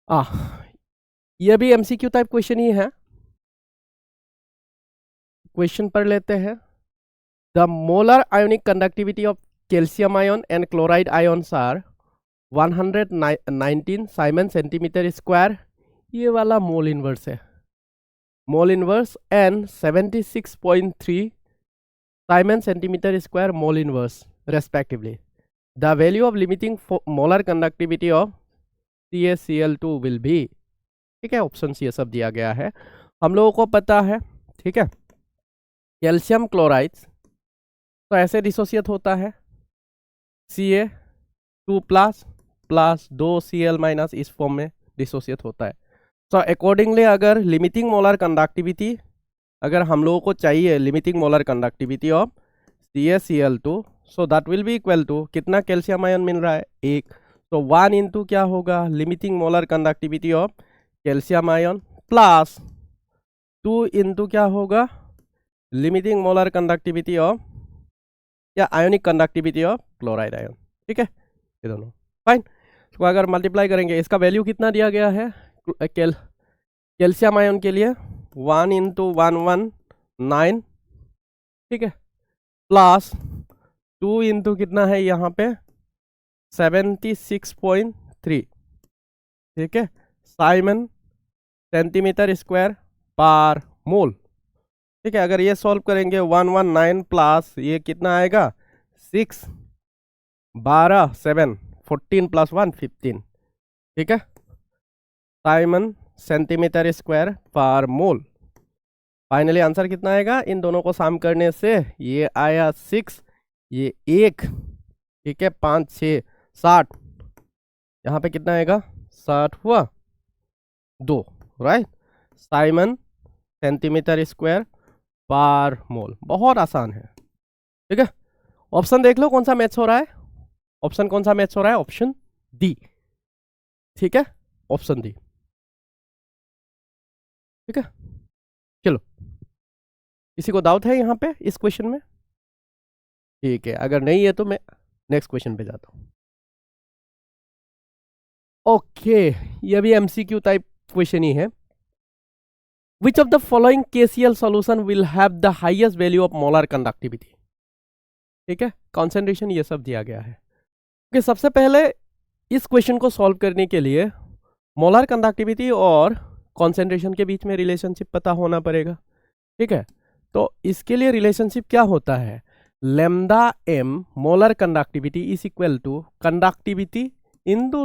आ ये भी MCQ type question ही है। क्वेश्चन पढ़ लेते हैं। The molar ionic conductivity of calcium ion and chloride ions are 119 siemens centimetre square, ये वाला मोल इनवर्स है, mole inverse, and 76.3 siemens centimetre square mole inverse respectively. The value of limiting molar conductivity of CaCl2 will be. ठीक है, option C ये सब दिया गया है, हम लोगों को पता है। ठीक है, कैल्शियम क्लोराइड तो ऐसे डिसोसिएट होता है, Ca2 plus plus 2Cl minus, इस फॉर्म में डिसोसिएट होता है। तो अकॉर्डिंगली अगर लिमिटिंग मोलर कंडक्टिविटी, अगर हम लोगों को चाहिए limiting molar conductivity of CaCl2, so that will be equal to, कितना कैल्शियम आयन मिल रहा है, एक, तो 1 इंटू क्या होगा, limiting molar conductivity of calcium ion, plus 2 into क्या होगा, लिमिटिंग मोलर कंडक्टिविटी ऑफ या ionic conductivity of chloride ion. ठीक है, ये दोनों फाइन। तो अगर मल्टीप्लाई करेंगे, इसका वैल्यू कितना दिया गया है कैल्शियम आयन के लिए, 1 इंटू 119, ठीक है, प्लस 2 इंटू कितना है यहाँ पे 76.3, ठीक है, साइमन सेंटीमीटर स्क्वायर पर मोल। ठीक है, अगर ये सॉल्व करेंगे 119 प्लस ये कितना आएगा 6, 12, 7, 14 प्लस 1 15, ठीक है, साइमन सेंटीमीटर स्क्वायर पर मोल। फाइनली आंसर कितना आएगा, इन दोनों को सम करने से ये आया 6, ये 1, ठीक है, 5 6 60, यहाँ पे कितना आएगा 60 हुआ 2, right, Simon centimetre square per मोल। बहुत आसान है। ठीक है, ऑप्शन देख लो कौन सा मैच हो रहा है, ऑप्शन कौन सा मैच हो रहा है, ऑप्शन डी। ठीक है, ऑप्शन डी। ठीक है, चलो, किसी को डाउट है यहाँ पे इस क्वेश्चन में? ठीक है, अगर नहीं है तो मैं नेक्स्ट क्वेश्चन पे जाता हूँ। ओके, ये भी एमसीक्यू टाइप क्वेश्चन ही है। Which of the following KCl solution will have the highest value of molar conductivity? ठीक है, कॉन्सेंट्रेशन ये सब दिया गया है। कि सबसे पहले इस क्वेश्चन को सॉल्व करने के लिए मोलर कंडक्टिविटी और कॉन्सेंट्रेशन के बीच में रिलेशनशिप पता होना पड़ेगा। ठीक है, तो इसके लिए रिलेशनशिप क्या होता है, lambda m molar conductivity is equal to conductivity into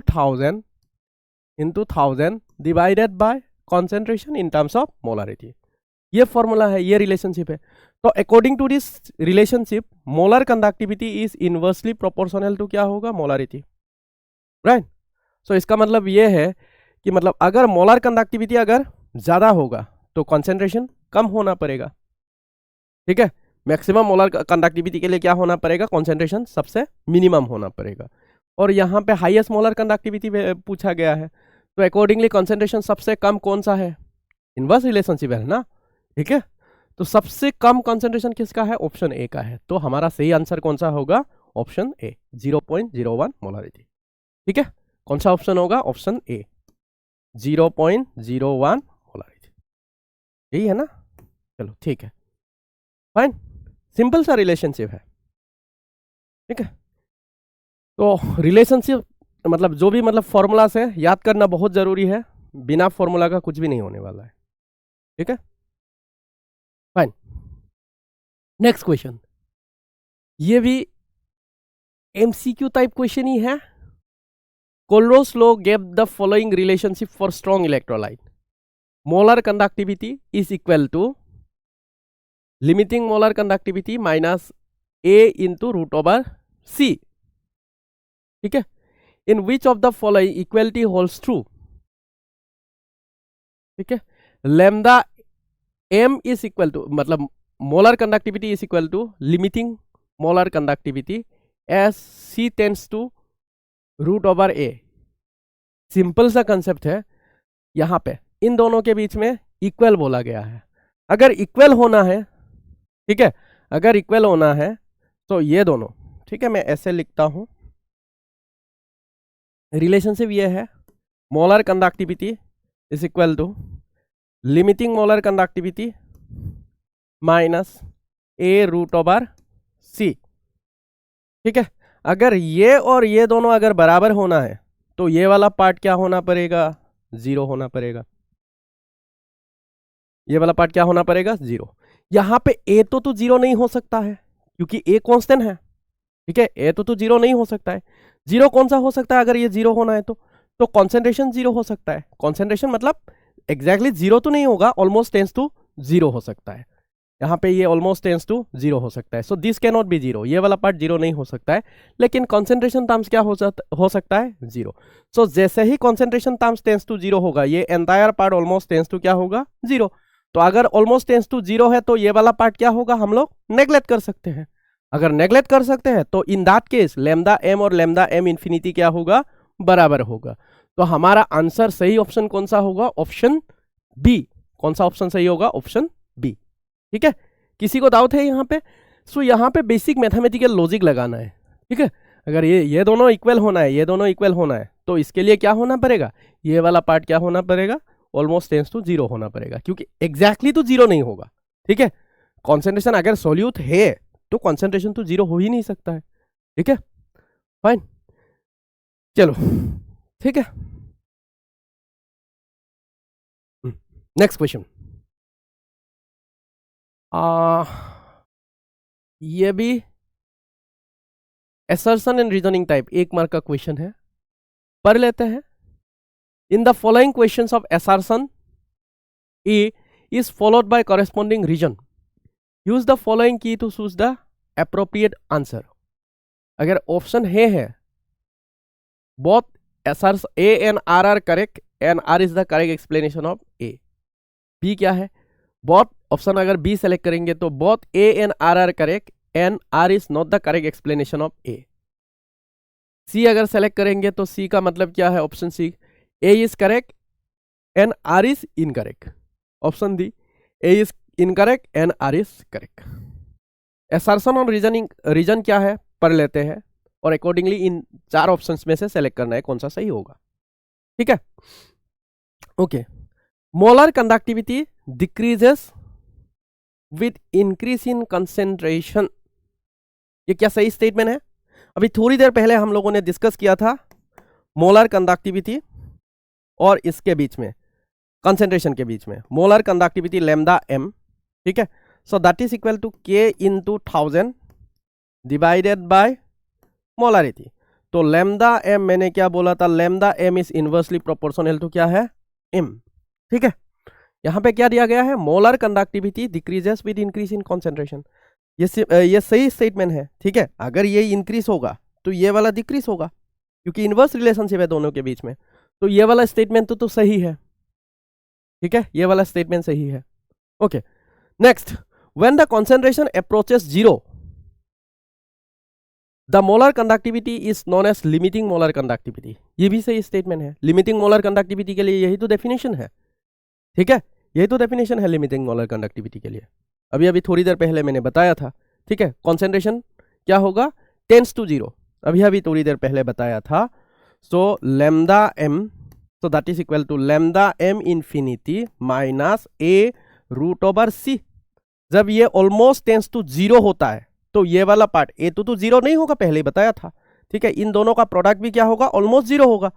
1000 divided by concentration in terms of molarity. ये फॉर्मूला है, ये रिलेशनशिप है। तो according to this relationship molar conductivity is inversely proportional to क्या होगा, मोलरिटी, राइट। सो इसका मतलब ये है कि मतलब अगर मोलर कंडक्टिविटी अगर ज्यादा होगा तो कॉन्सेंट्रेशन कम होना पड़ेगा। ठीक है, मैक्सिमम मोलर कंडक्टिविटी के लिए क्या होना पड़ेगा, कॉन्सेंट्रेशन सबसे मिनिमम होना पड़ेगा। और यहाँ पे हाईएस्ट मोलर कंडक्टिविटी पूछा गया है, तो अकॉर्डिंगली कॉन्सेंट्रेशन सबसे कम कौन सा है, इनवर्स रिलेशनशिप है ना। ठीक है, तो सबसे कम कॉन्सेंट्रेशन किसका है, ऑप्शन ए का है। तो हमारा सही आंसर कौन सा होगा, ऑप्शन ए, 0.01 मोलरिटी। ठीक है, कौन सा ऑप्शन होगा, ऑप्शन ए, 0.01 मोलरिटी, यही है ना। चलो ठीक है, फाइन, सिंपल सा रिलेशनशिप है। ठीक है, तो रिलेशनशिप मतलब जो भी मतलब फॉर्मूलास है याद करना बहुत जरूरी है, बिना फॉर्मूला का कुछ भी नहीं होने वाला है। ठीक है, फाइन, नेक्स्ट क्वेश्चन, ये भी एमसीक्यू टाइप क्वेश्चन ही है। Kohlrausch law gave the following relationship for strong electrolyte, molar conductivity is equal to limiting molar conductivity minus A into root over C. ठीक है, in which of the following equality holds true. ठीक है, lambda m is equal to मतलब molar conductivity is equal to limiting molar conductivity as C tends to root over A. Simple सा concept है, यहां पे इन दोनों के बीच में इक्वल बोला गया है। अगर इक्वल होना है, ठीक है, अगर इक्वल होना है तो ये दोनों, ठीक है, मैं ऐसे लिखता हूं, रिलेशनशिप ये है, molar conductivity is equal to limiting molar conductivity minus A root over C. ठीक है, अगर ये और ये दोनों अगर बराबर होना है तो ये वाला पार्ट क्या होना पड़ेगा, जीरो होना पड़ेगा। ये वाला पार्ट क्या होना पड़ेगा, जीरो। यहां पे ए तो जीरो नहीं हो सकता है क्योंकि ए कांस्टेंट है। ठीक है, ए तो जीरो नहीं हो सकता है। जीरो कौन सा हो सकता है अगर ये जीरो होना है तो कॉन्सेंट्रेशन जीरो हो सकता है। कॉन्सेंट्रेशन मतलब एग्जैक्टली जीरो तो नहीं होगा, ऑलमोस्ट टेंस टू जीरो हो सकता है। यहाँ पे ये ऑलमोस्ट टेंस टू जीरो हो सकता है। So this can not be zero, ये वाला पार्ट जीरो नहीं हो सकता है, लेकिन कॉन्सेंट्रेशन टर्म्स क्या हो सकता है, जीरो। सो जैसे ही concentration terms tends to zero होगा, ये entire part almost tends to क्या होगा, जीरो। तो अगर ऑलमोस्ट टेंस टू जीरो है तो ये वाला पार्ट क्या होगा, हम लोग नेग्लेक्ट कर सकते हैं। अगर नेग्लेक्ट कर सकते हैं तो in that case lambda M और लैम्डा एम इन्फिनिटी क्या होगा, बराबर होगा। तो हमारा आंसर सही ऑप्शन कौन सा होगा, ऑप्शन बी। कौन सा ऑप्शन सही होगा, ऑप्शन बी। ठीक है, किसी को डाउट है यहाँ पे? सो यहाँ पे बेसिक मैथमेटिकल लॉजिक लगाना है। ठीक है, अगर ये दोनों इक्वल होना है, ये दोनों इक्वल होना है, तो इसके लिए क्या होना पड़ेगा, ये वाला पार्ट क्या होना पड़ेगा, ऑलमोस्ट टेंस टू जीरो होना पड़ेगा, क्योंकि एग्जैक्टली तो जीरो नहीं होगा। ठीक है, कॉन्सेंट्रेशन अगर सोल्यूट है तो कॉन्सेंट्रेशन तो जीरो हो ही नहीं सकता है। ठीक है, फाइन, चलो ठीक है। नेक्स्ट क्वेश्चन, ये भी assertion and reasoning type 1 mark का क्वेश्चन है, पढ़ लेते हैं। In the following questions of assertion A is followed by corresponding reason. Use the following key to choose the appropriate answer. अगर ऑप्शन है both assertion A and R are correct and R is the correct explanation of A. B क्या है, both option अगर B select करेंगे तो both A and R are correct and R is not the correct explanation of A. C अगर select करेंगे तो C का मतलब क्या है, option C A is correct and R is incorrect. Option D A is incorrect and R is correct. assertion और reason क्या है पढ़ लेते हैं और अकॉर्डिंगली इन 4 ऑप्शंस में से सेलेक्ट करना है कौन सा सही होगा। ठीक है, okay. Molar conductivity decreases with increase in concentration, ये क्या सही स्टेटमेंट है? अभी थोड़ी देर पहले हम लोगों ने डिस्कस किया था मोलर कंडक्टिविटी और इसके बीच में कंसेंट्रेशन के बीच में मोलर कंडक्टिविटी लैम्डा एम। ठीक है, so that is equal to K into 1000 divided by molarity. तो लैम्डा एम मैंने क्या बोला था, lambda M is inversely proportional to क्या है, एम। ठीक है, यहां पे क्या दिया गया है, molar conductivity decreases with increase in concentration. ये सही स्टेटमेंट है। ठीक है, अगर ये इंक्रीज होगा तो ये वाला डिक्रीज होगा क्योंकि इनवर्स रिलेशनशिप है दोनों के बीच में। तो ये वाला स्टेटमेंट तो सही है। ठीक है, ये वाला स्टेटमेंट सही है। Okay, next, when the concentration approaches zero the molar conductivity is known as limiting molar conductivity. ये भी सही स्टेटमेंट है। लिमिटिंग मोलर कंडक्टिविटी के लिए यही तो डेफिनेशन है। ठीक है, यही तो डेफिनेशन है लिमिटिंग मोलर कंडक्टिविटी के लिए। अभी थोड़ी देर पहले मैंने बताया था। ठीक है, कॉन्सेंट्रेशन क्या होगा, टेंस टू जीरो, अभी थोड़ी देर पहले बताया था। So lambda M, so that is equal to lambda m infinity minus a root over c। जब ये ऑलमोस्ट टेंस टू जीरो होता है तो ये वाला पार्ट a तो जीरो नहीं होगा, पहले ही बताया था। ठीक है, इन दोनों का प्रोडक्ट भी क्या होगा, ऑलमोस्ट जीरो होगा,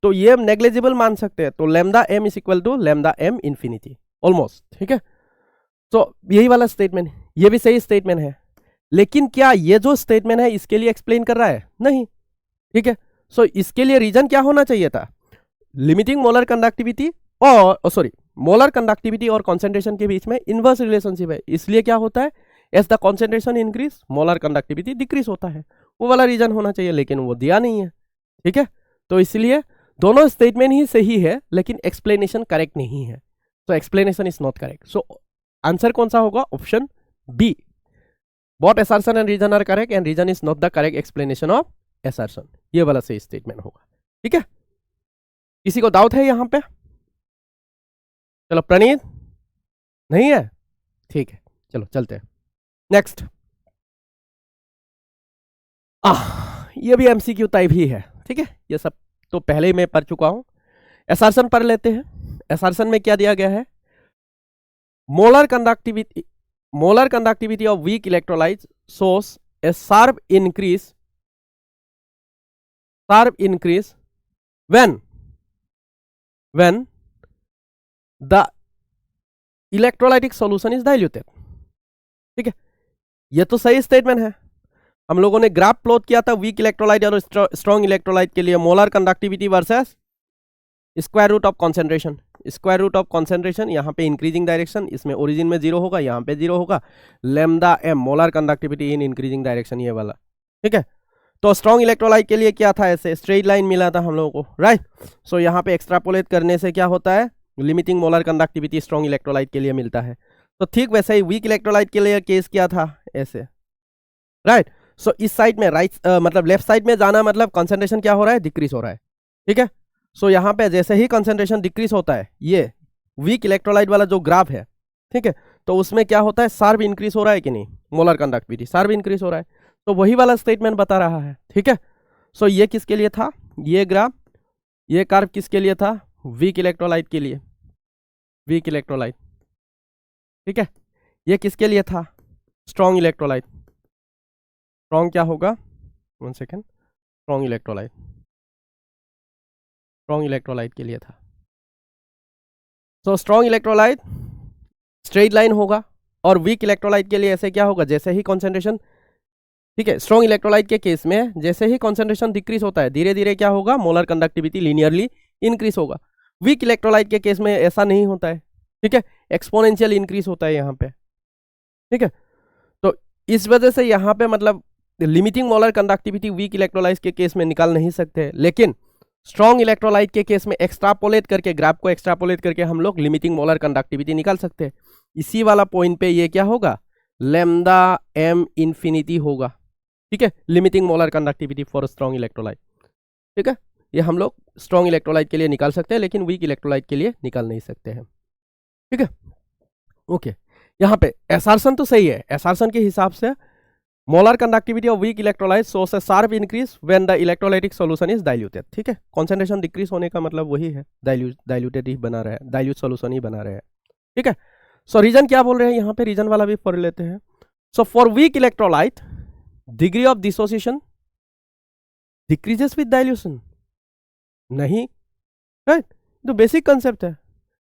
तो ये नेग्लिजिबल मान सकते हैं। तो lambda m is equal to lambda m infinity almost. ठीक है, तो यही वाला स्टेटमेंट, ये भी सही स्टेटमेंट है। लेकिन क्या ये जो स्टेटमेंट है इसके लिए एक्सप्लेन कर रहा है, नहीं। ठीक है, सो इसके लिए रीजन क्या होना चाहिए था, लिमिटिंग मोलर कंडक्टिविटी और सॉरी मोलर कंडक्टिविटी और कॉन्सेंट्रेशन के बीच में इनवर्स रिलेशनशिप है, इसलिए क्या होता है, as the concentration increase molar conductivity decrease होता है। वो वाला रीजन होना चाहिए, लेकिन वो दिया नहीं है। ठीक है, तो इसलिए दोनों स्टेटमेंट ही सही है लेकिन एक्सप्लेनेशन करेक्ट नहीं है। तो explanation is not correct. So answer कौन सा होगा, option B. Both assertion and reason are correct and reason is not the correct explanation of assertion। ये वाला सही स्टेटमेंट होगा। ठीक है, किसी को डाउट है यहां पे? चलो प्रणीत, नहीं है, ठीक है, चलो चलते हैं नेक्स्ट। ये भी एमसीक्यू टाइप ही है। ठीक है, ये सब तो पहले ही मैं पढ़ चुका हूं। एसर्शन पढ़ लेते हैं। एसर्शन में क्या दिया गया है, molar conductivity of weak electrolyte shows a sharp increase when the electrolytic solution is diluted। ठीक है, ये तो सही स्टेटमेंट है। हम लोगों ने ग्राफ प्लॉट किया था वीक इलेक्ट्रोलाइट और स्ट्रॉन्ग इलेक्ट्रोलाइट के लिए, molar conductivity versus square root of concentration. Square root of concentration यहाँ पे इंक्रीजिंग डायरेक्शन, इसमें ओरिजिन में 0 होगा, यहाँ पे 0 होगा। Lambda M molar conductivity in increasing direction, ये वाला। ठीक है, तो स्ट्रॉन्ग इलेक्ट्रोलाइट के लिए क्या था, ऐसे स्ट्रेट लाइन मिला था हम लोगों को, राइट। सो यहाँ पे एक्सट्रापोलेट करने से क्या होता है, limiting molar conductivity strong electrolyte के लिए मिलता है। तो ठीक वैसे ही वीक इलेक्ट्रोलाइट के लिए केस क्या था, ऐसे, राइट। सो इस साइड में मतलब लेफ्ट साइड में जाना मतलब कंसंट्रेशन क्या हो रहा है, डिक्रीज हो रहा है। ठीक है, सो यहाँ पे जैसे ही कंसंट्रेशन डिक्रीज होता है, ये वीक इलेक्ट्रोलाइट वाला जो ग्राफ है, ठीक है, तो उसमें क्या होता है, शार्प इंक्रीज हो रहा है कि नहीं, मोलर कंडक्टिविटी शार्प इंक्रीज हो रहा है। तो वही वाला स्टेटमेंट बता रहा है। ठीक है, सो ये किसके लिए था, ये ग्राफ, ये कर्व किसके लिए था, वीक इलेक्ट्रोलाइट के लिए, वीक इलेक्ट्रोलाइट। ठीक है, ये किसके लिए था, स्ट्रॉन्ग इलेक्ट्रोलाइट। स्ट्रॉन्ग क्या होगा, 1 second, strong electrolyte, strong electrolyte के लिए था। So strong electrolyte straight line होगा, और वीक इलेक्ट्रोलाइट के लिए ऐसे क्या होगा, जैसे ही कॉन्सेंट्रेशन, ठीक है, स्ट्रॉन्ग इलेक्ट्रोलाइट के केस में जैसे ही कॉन्सेंट्रेशन डिक्रीज होता है, धीरे धीरे क्या होगा, मोलर कंडक्टिविटी लीनियरली इंक्रीज होगा। वीक इलेक्ट्रोलाइट के केस में ऐसा नहीं होता है। ठीक है, एक्सपोनेंशियल इंक्रीज होता है यहाँ पे। ठीक है, तो इस वजह से यहाँ पे मतलब limiting molar conductivity week electrolyte के केस में निकाल नहीं सकते, लेकिन स्ट्रॉन्ग इलेक्ट्रोलाइट के केस में एक्सट्रापोलेट करके, ग्राफ को एक्सट्रापोलेट करके हम लोग लिमिटिंग मोलर कंडक्टिविटी निकाल सकते हैं। इसी वाला पॉइंट पे ये क्या होगा, लैम्डा एम इंफिनिटी होगा। ठीक है, limiting molar conductivity for strong electrolyte. ठीक है, ये हम लोग स्ट्रॉन्ग इलेक्ट्रोलाइट के लिए निकाल सकते हैं, लेकिन वीक इलेक्ट्रोलाइट के लिए निकाल नहीं सकते हैं। ठीक है, ओके, यहाँ पे एसर्शन तो सही है। एसर्शन के हिसाब से molar conductivity of weak electrolyte shows a sharp increase when the electrolytic solution is diluted. ठीक है, कंसंट्रेशन डिक्रीज होने का मतलब वही है, डाइल्यूटेड ही बना रहा है, डाइल्यूट सॉल्यूशन ही बना रहा है। ठीक है, सो रीजन क्या बोल रहे हैं यहाँ पे, रीजन वाला भी पढ़ लेते हैं। So for weak electrolyte degree of dissociation decreases with dilution, नहीं, राइट, तो बेसिक कंसेप्ट है।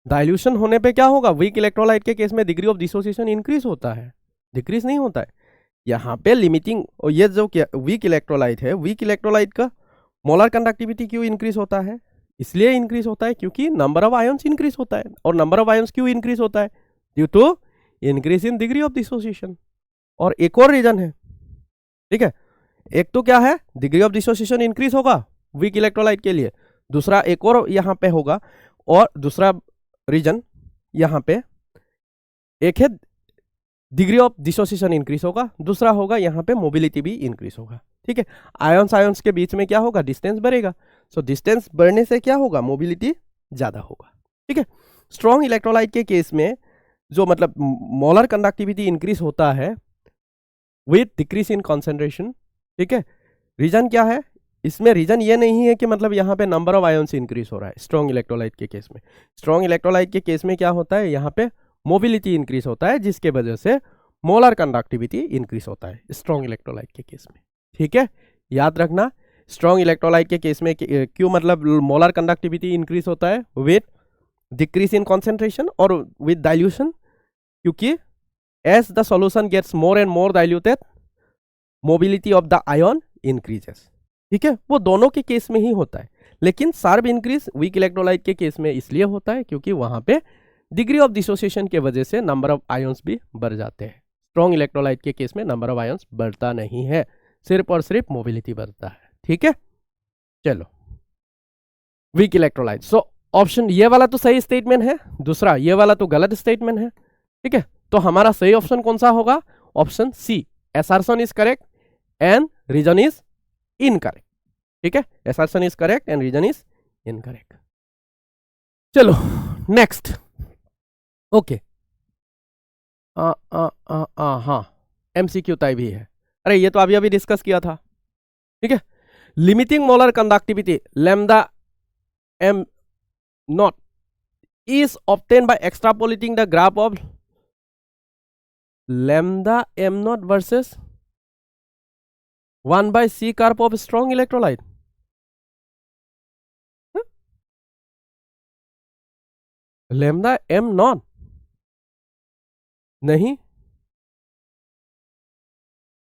डाइल्यूशन होने पे क्या होगा, वीक इलेक्ट्रोलाइट के केस में डिग्री ऑफ डिसोसिएशन इंक्रीज होता है, डिक्रीज नहीं होता है। यहाँ पे लिमिटिंग, और ये जो वीक इलेक्ट्रोलाइट है, वीक इलेक्ट्रोलाइट का मोलर कंडक्टिविटी क्यों इंक्रीज होता है, इसलिए इंक्रीज होता है क्योंकि नंबर ऑफ आयंस इंक्रीज होता है। और नंबर ऑफ आयंस क्यों इंक्रीज होता है, due to increase in degree of dissociation. और एक और रीजन है, ठीक है, एक तो क्या है, डिग्री ऑफ डिसोसिएशन इंक्रीज होगा वीक इलेक्ट्रोलाइट के लिए, दूसरा एक और यहाँ पे होगा, और दूसरा रीजन यहाँ पे एक है डिग्री ऑफ डिसोसिएशन इंक्रीज होगा, दूसरा होगा यहाँ पे मोबिलिटी भी इंक्रीज होगा। ठीक है, आयंस के बीच में क्या होगा, डिस्टेंस बढ़ेगा। सो डिस्टेंस बढ़ने से क्या होगा, मोबिलिटी ज्यादा होगा। ठीक है, स्ट्रॉन्ग इलेक्ट्रोलाइट के केस में जो मतलब मोलर कंडक्टिविटी इंक्रीज होता है विथ डिक्रीज इन कॉन्सेंट्रेशन। ठीक है, रीजन क्या है, इसमें रीजन ये नहीं है कि मतलब यहाँ पे नंबर ऑफ आयंस इंक्रीज हो रहा है। स्ट्रॉन्ग इलेक्ट्रोलाइट के केस में, स्ट्रॉन्ग इलेक्ट्रोलाइट के केस में क्या होता है, यहाँ पे मोबिलिटी इंक्रीज होता है, जिसके वजह से मोलर कंडक्टिविटी इंक्रीज होता है स्ट्रॉन्ग इलेक्ट्रोलाइट के केस में। ठीक है, याद रखना, स्ट्रॉन्ग इलेक्ट्रोलाइट के केस में क्यों मतलब मोलर कंडक्टिविटी इंक्रीज होता है विथ डिक्रीज इन कॉन्सेंट्रेशन और विथ डाइल्यूशन, क्योंकि as the solution gets more and more diluted mobility of the ion increases. ठीक है, वो दोनों के केस में ही होता है, लेकिन शार्प इंक्रीज वीक इलेक्ट्रोलाइट के केस में इसलिए होता है क्योंकि वहां पे डिग्री ऑफ डिसोसिएशन के वजह से नंबर ऑफ आयंस भी बढ़ जाते हैं। स्ट्रॉन्ग इलेक्ट्रोलाइट के केस में नंबर ऑफ आयंस बढ़ता नहीं है, सिर्फ और सिर्फ मोबिलिटी बढ़ता है। ठीक है, चलो, वीक इलेक्ट्रोलाइट। सो ऑप्शन ये वाला तो सही स्टेटमेंट है, दूसरा ये वाला तो गलत स्टेटमेंट है। ठीक है, तो हमारा सही ऑप्शन कौन सा होगा, option C, assertion is correct and reason is incorrect. ठीक है, assertion is correct and reason is incorrect. चलो नेक्स्ट, ओके, हाँ, एमसीक्यू टाइप भी है। अरे ये तो अभी अभी डिस्कस किया था। ठीक है, limiting molar conductivity lambda M not is obtained by extrapolating the graph of lambda m naught versus 1 by C curve of strong electrolyte. lambda m naught नहीं,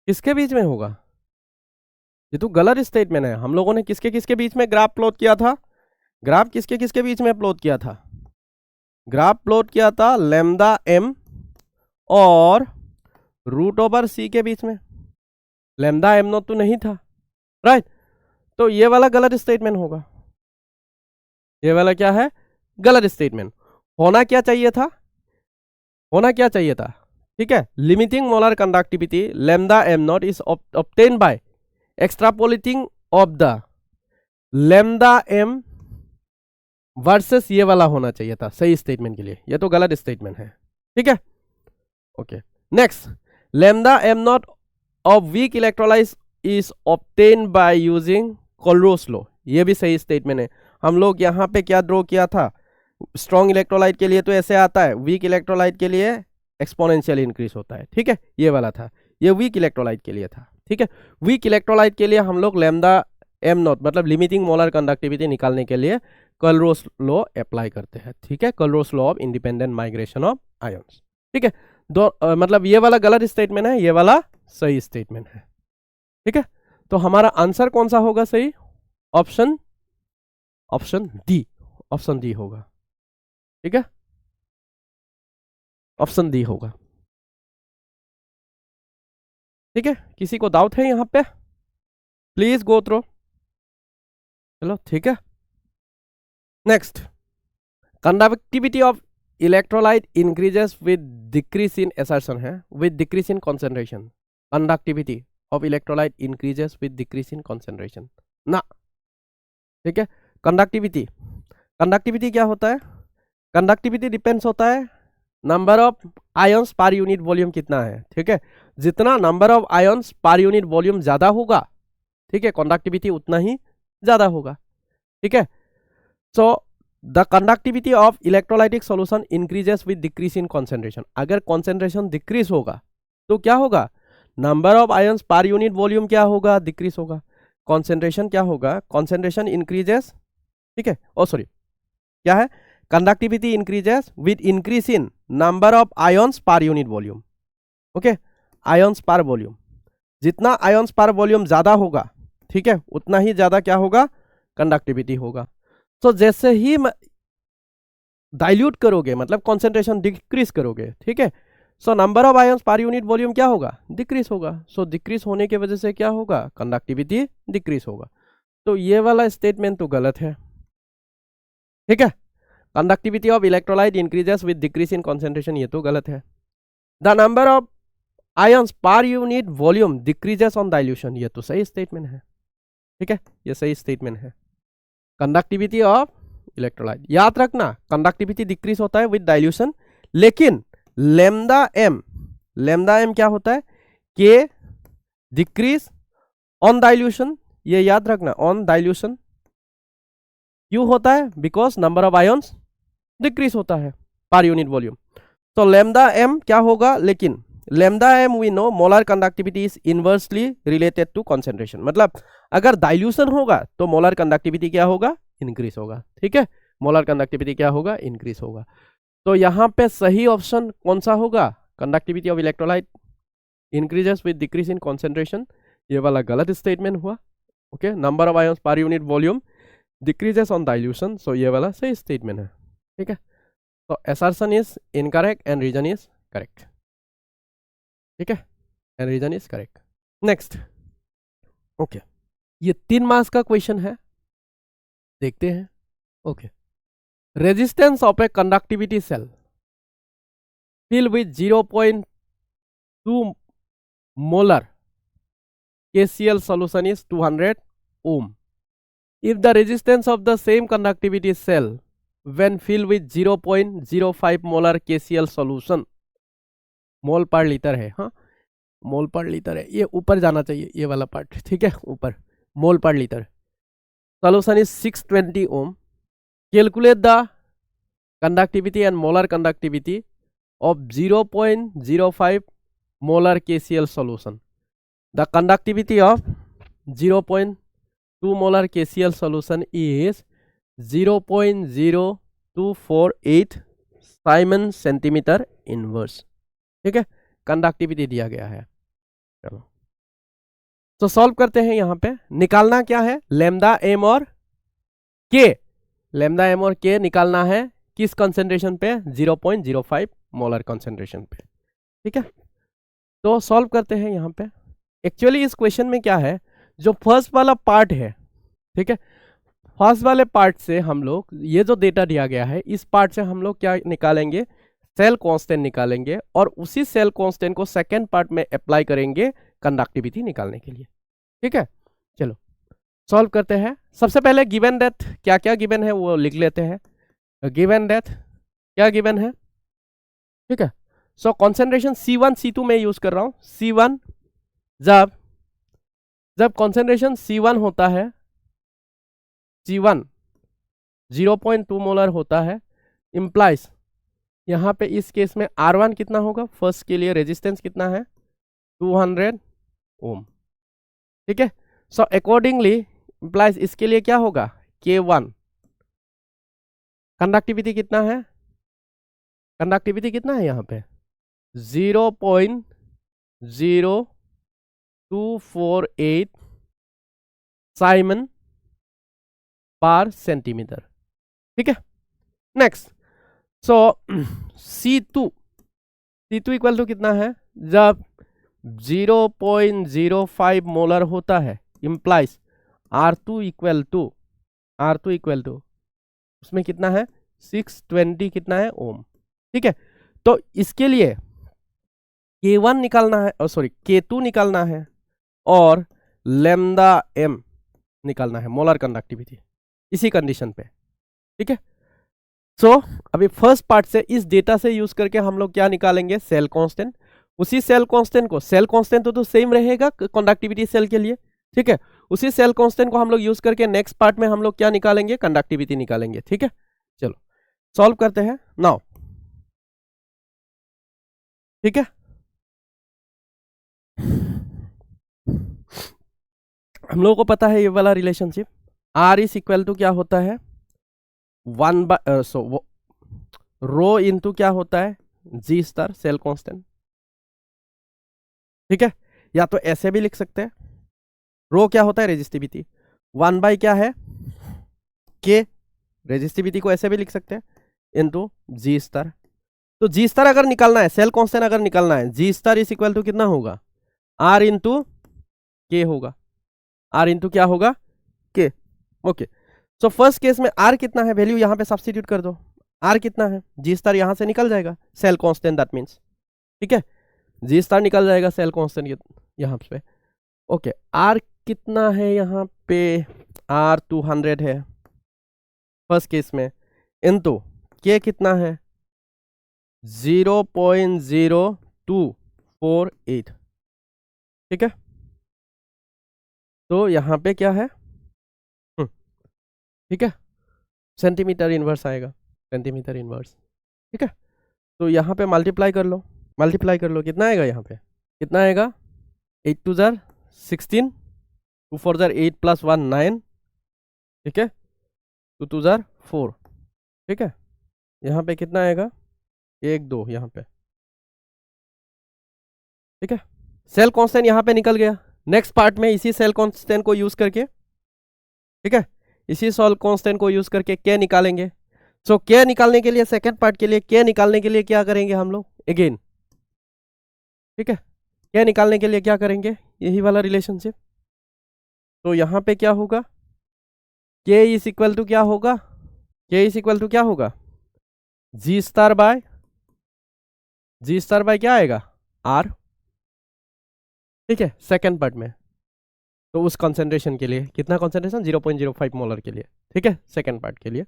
किसके बीच में होगा? ये तो गलत स्टेटमेंट है। हम लोगों ने किसके किसके बीच में ग्राफ प्लॉट किया था? ग्राफ किसके किसके बीच में प्लॉट किया था? ग्राफ प्लॉट किया था लैम्डा m और रूट ओवर c के बीच में। लैम्डा m नॉट तो नहीं था, राइट? तो ये वाला गलत स्टेटमेंट होगा। ये वाला क्या है? गलत स्टेटमेंट। होना क्या चाहिए था? होना क्या चाहिए था? ठीक है, limiting molar conductivity lambda m not is obtain bye extrapolating of the lambda m versus ये वाला होना चाहिए था सही स्टेटमेंट के लिए। ये तो गलत स्टेटमेंट है, ठीक है? Okay, next, lambda m not of weak electrolyte is obtain by using Kohlrausch law. ये भी सही स्टेटमेंट है। हम लोग यहाँ पे क्या ड्रॉ किया था? स्ट्रॉन्ग इलेक्ट्रोलाइट के लिए तो ऐसे आता है, वीक इलेक्ट्रोलाइट के लिए एक्सपोनेंशियल इंक्रीज होता है, ठीक है? ये वाला था, ये वीक इलेक्ट्रोलाइट के लिए था, ठीक है? वीक इलेक्ट्रोलाइट के लिए हम लोग लैम्डा m नॉट मतलब लिमिटिंग मोलर कंडक्टिविटी निकालने के लिए कोलरोस लॉ अप्लाई करते हैं, ठीक है? Kohlrausch law of independent migration of ions, ठीक है? दो मतलब ये वाला गलत स्टेटमेंट है, ये वाला सही स्टेटमेंट है, ठीक है? तो हमारा आंसर कौन सा होगा सही? ऑप्शन डी होगा, ठीक है? ऑप्शन डी होगा, ठीक है? किसी को डाउट है यहाँ पे? Please go through. चलो, ठीक है। Next, conductivity of electrolyte increases with decrease in assertion है, with decrease in concentration. Conductivity of electrolyte increases with decrease in concentration ना, ठीक है? कंडक्टिविटी क्या होता है? कंडक्टिविटी डिपेंड्स होता है number of ions per unit volume कितना है, ठीक है? जितना number of ions per unit volume ज्यादा होगा, ठीक है, कंडक्टिविटी उतना ही ज्यादा होगा, ठीक है? So the conductivity of electrolytic solution increases with decrease in concentration. अगर कॉन्सेंट्रेशन डिक्रीज होगा तो क्या होगा? Number of ions per unit volume क्या होगा? डिक्रीज होगा। कॉन्सेंट्रेशन क्या होगा? कॉन्सेंट्रेशन इंक्रीजेस, ठीक है? ओ सॉरी, क्या है? Conductivity increases with increase in number of ions per unit volume, okay? Ions पर वॉल्यूम, जितना आयंस पर वॉल्यूम ज्यादा होगा, ठीक है, उतना ही ज्यादा क्या होगा? कंडक्टिविटी होगा। तो जैसे ही डाइल्यूट करोगे मतलब कॉन्सेंट्रेशन डिक्रीज करोगे, ठीक है, so number of ions per unit volume क्या होगा? डिक्रीज होगा। सो डिक्रीज होने की वजह से क्या होगा? कंडक्टिविटी डिक्रीज होगा। तो ये वाला स्टेटमेंट तो गलत है, ठीक है? Conductivity of electrolyte increases with decrease in concentration, ये तो गलत है। The number of ions per unit volume decreases on dilution, ये तो सही स्टेटमेंट है, ठीक है? ये सही स्टेटमेंट है। कंडक्टिविटी ऑफ इलेक्ट्रोलाइट, याद रखना, कंडक्टिविटी डिक्रीज होता है विद डाइल्यूशन, लेकिन लैम्डा एम क्या होता है? के डिक्रीज ऑन डाइल्यूशन, ये याद रखना, ऑन डाइल्यूशन। क्यों होता है? Because number of ions decrease होता है पर यूनिट वॉल्यूम। तो लैम्डा एम क्या होगा? लेकिन lambda M we know molar conductivity is inversely related to concentration, मतलब अगर डाइल्यूशन होगा तो मोलर कंडक्टिविटी क्या होगा? इंक्रीज होगा, ठीक है? मोलर कंडक्टिविटी क्या होगा? इंक्रीज होगा। तो यहाँ पे सही ऑप्शन कौन सा होगा? Conductivity of electrolyte increases with decrease in concentration, ये वाला गलत स्टेटमेंट हुआ, okay? Number of ions per unit volume decreases on dilution, so ये वाला सही स्टेटमेंट है, ठीक है? तो assertion is incorrect and reason is correct, ठीक है? And reason is correct. Next, okay, ये 3 मार्क्स का क्वेश्चन है, देखते हैं। Okay, resistance of a conductivity cell fill with 0.2 molar KCl solution is 200 ohm. If the resistance of the same conductivity cell when filled with 0.05 molar KCl solution, मोल पर litre है, हाँ, मोल पर litre है, ये ऊपर जाना चाहिए ये वाला पार्ट, ठीक है? ऊपर मोल पर litre, solution is 620 ohm. Calculate the conductivity and molar conductivity of 0.05 molar KCl solution. The conductivity of 0.2 molar KCl solution is 0.0248 Simon centimetre inverse. ठीक है, कंडक्टिविटी दिया गया है. चलो तो सॉल्व करते हैं. यहां पे निकालना क्या है, लैम्डा एम और के. लैम्डा एम और के निकालना है किस कंसेंट्रेशन पे, 0.05 मोलर कंसेंट्रेशन पे. ठीक है, तो सॉल्व करते हैं. यहां पे एक्चुअली इस क्वेश्चन में क्या है, जो फर्स्ट वाला पार्ट है, ठीक है, फर्स्ट वाले पार्ट से हम लोग ये जो डेटा दिया गया है, इस पार्ट से हम लोग क्या निकालेंगे, सेल कांस्टेंट निकालेंगे, और उसी सेल कांस्टेंट को सेकेंड पार्ट में अप्लाई करेंगे कंडक्टिविटी निकालने के लिए. ठीक है, चलो सॉल्व करते हैं. सबसे पहले गिवन डेथ क्या क्या गिवन है वो लिख लेते हैं. गिवन डेथ क्या गिवन है, ठीक है. सो कॉन्सेंट्रेशन C1 C2 में यूज कर रहा हूं. C1 जब कॉन्सेंट्रेशन C1 होता है, C1 0.2 मोलर होता है, इंप्लाइज यहाँ पे इस केस में R1 कितना होगा, फर्स्ट के लिए रेजिस्टेंस कितना है, 200 ओम. ठीक है, सो अकॉर्डिंगली इंप्लाइज इसके लिए क्या होगा, K1. कंडक्टिविटी कितना है, कंडक्टिविटी कितना है यहाँ पे, 0.0248 साइमन पर सेंटीमीटर. ठीक है, next. So C2 equal to कितना है, जब 0.05 मोलर होता है, इंप्लाइज R2 इक्वल टू उसमें कितना है, 620 कितना है ओम. ठीक है, तो इसके लिए K1 निकालना है, सॉरी K2 निकालना है, और लैम्डा m निकालना है, मोलर कंडक्टिविटी, इसी कंडीशन पे. ठीक है, सो अभी फर्स्ट पार्ट से इस डेटा से यूज करके हम लोग क्या निकालेंगे, सेल कांस्टेंट. उसी सेल कांस्टेंट तो सेम रहेगा कंडक्टिविटी सेल के लिए. ठीक है, उसी सेल कांस्टेंट को हम लोग यूज करके नेक्स्ट पार्ट में हम लोग क्या निकालेंगे, कंडक्टिविटी निकालेंगे. ठीक है, चलो सॉल्व करते हैं नाउ. ठीक है, हम लोगों को पता है ये वाला relationship, R is equal to क्या होता है, 1 बाय रो इंटू क्या होता है, G स्टार सेल कांस्टेंट. ठीक है, या तो ऐसे भी लिख सकते हैं, रो क्या होता है, रेजिस्टिविटी, 1 बाय क्या है, K. रेजिस्टिविटी को ऐसे भी लिख सकते हैं, इंटू G स्टार. तो G स्टार अगर निकालना है, सेल कांस्टेंट अगर निकालना है, G star is equal to कितना होगा, R इंटू K होगा. R इंटू क्या होगा, K. Okay, so first case में R कितना है, वैल्यू यहाँ पे सब्स्टिट्यूट कर दो. R कितना है, G स्टार यहाँ से निकल जाएगा, सेल कांस्टेंट दैट मीन्स. ठीक है, G स्टार निकल जाएगा, सेल कांस्टेंट यहाँ पे. ओके, R कितना है यहाँ पे, R 200 है फर्स्ट केस में, इनटू K कितना है, 0.0248. ठीक है, तो यहाँ पे क्या है, ठीक है, सेंटीमीटर इनवर्स आएगा, सेंटीमीटर इनवर्स. ठीक है, तो यहाँ पे मल्टीप्लाई कर लो, कितना आएगा यहाँ पे, कितना आएगा, 8 2 जार 16, 2 4 जार 8 प्लस 1 9. ठीक है, 2 2 जार 4. ठीक है, यहाँ पे कितना आएगा, 1 2 यहाँ पे. ठीक है, सेल कांस्टेंट यहाँ पे निकल गया. नेक्स्ट पार्ट में इसी सेल कांस्टेंट को यूज करके, ठीक है, इसी सेल कांस्टेंट को यूज करके K निकालेंगे. सो K निकालने के लिए, सेकेंड पार्ट के लिए K निकालने के लिए क्या करेंगे हम लोग, अगेन. ठीक है, K निकालने के लिए क्या करेंगे, यही वाला रिलेशनशिप. तो यहाँ पे क्या होगा, K इज इक्वल टू क्या होगा, G स्टार बाय क्या आएगा, R. ठीक है, सेकेंड पार्ट में, तो उस कंसेंट्रेशन के लिए कितना कंसेंट्रेशन, 0.05 मोलर के लिए. ठीक है, सेकेंड पार्ट के लिए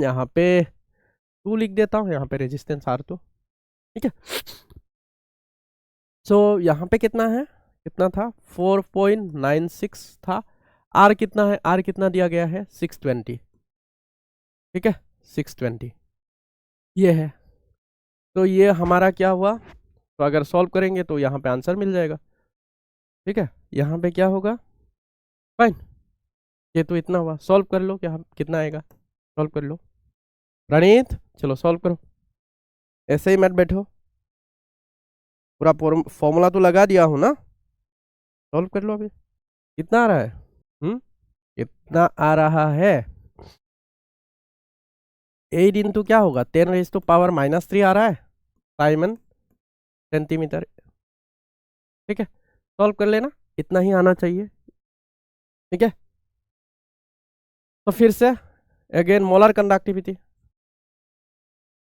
यहाँ पे 2 लिख देता हूँ, यहाँ पे रेजिस्टेंस R2. ठीक है, सो यहाँ पे कितना है, कितना था, 4.96 था. R कितना है, R कितना दिया गया है, 620. ठीक है, 620. ये है। तो ये हमारा क्या हुआ, तो अगर सॉल्व करेंगे तो यहाँ पे आंसर मिल जाएगा। ठीक है, यहाँ पे क्या होगा, फाइन। ये तो इतना हुआ, सॉल्व कर लो, क्या कितना आएगा, सॉल्व कर लो रणीत, चलो सॉल्व करो, ऐसे ही मत बैठो, पूरा फॉर्मूला तो लगा दिया हूँ ना, सॉल्व कर लो अभी। कितना आ रहा है, कितना आ रहा है, 8 इंटू क्या होगा, 10⁻³ आ रहा है साइमन सेंटीमीटर। ठीक है, सॉल्व कर लेना, इतना ही आना चाहिए। ठीक है, तो फिर से अगेन मोलर कंडक्टिविटी,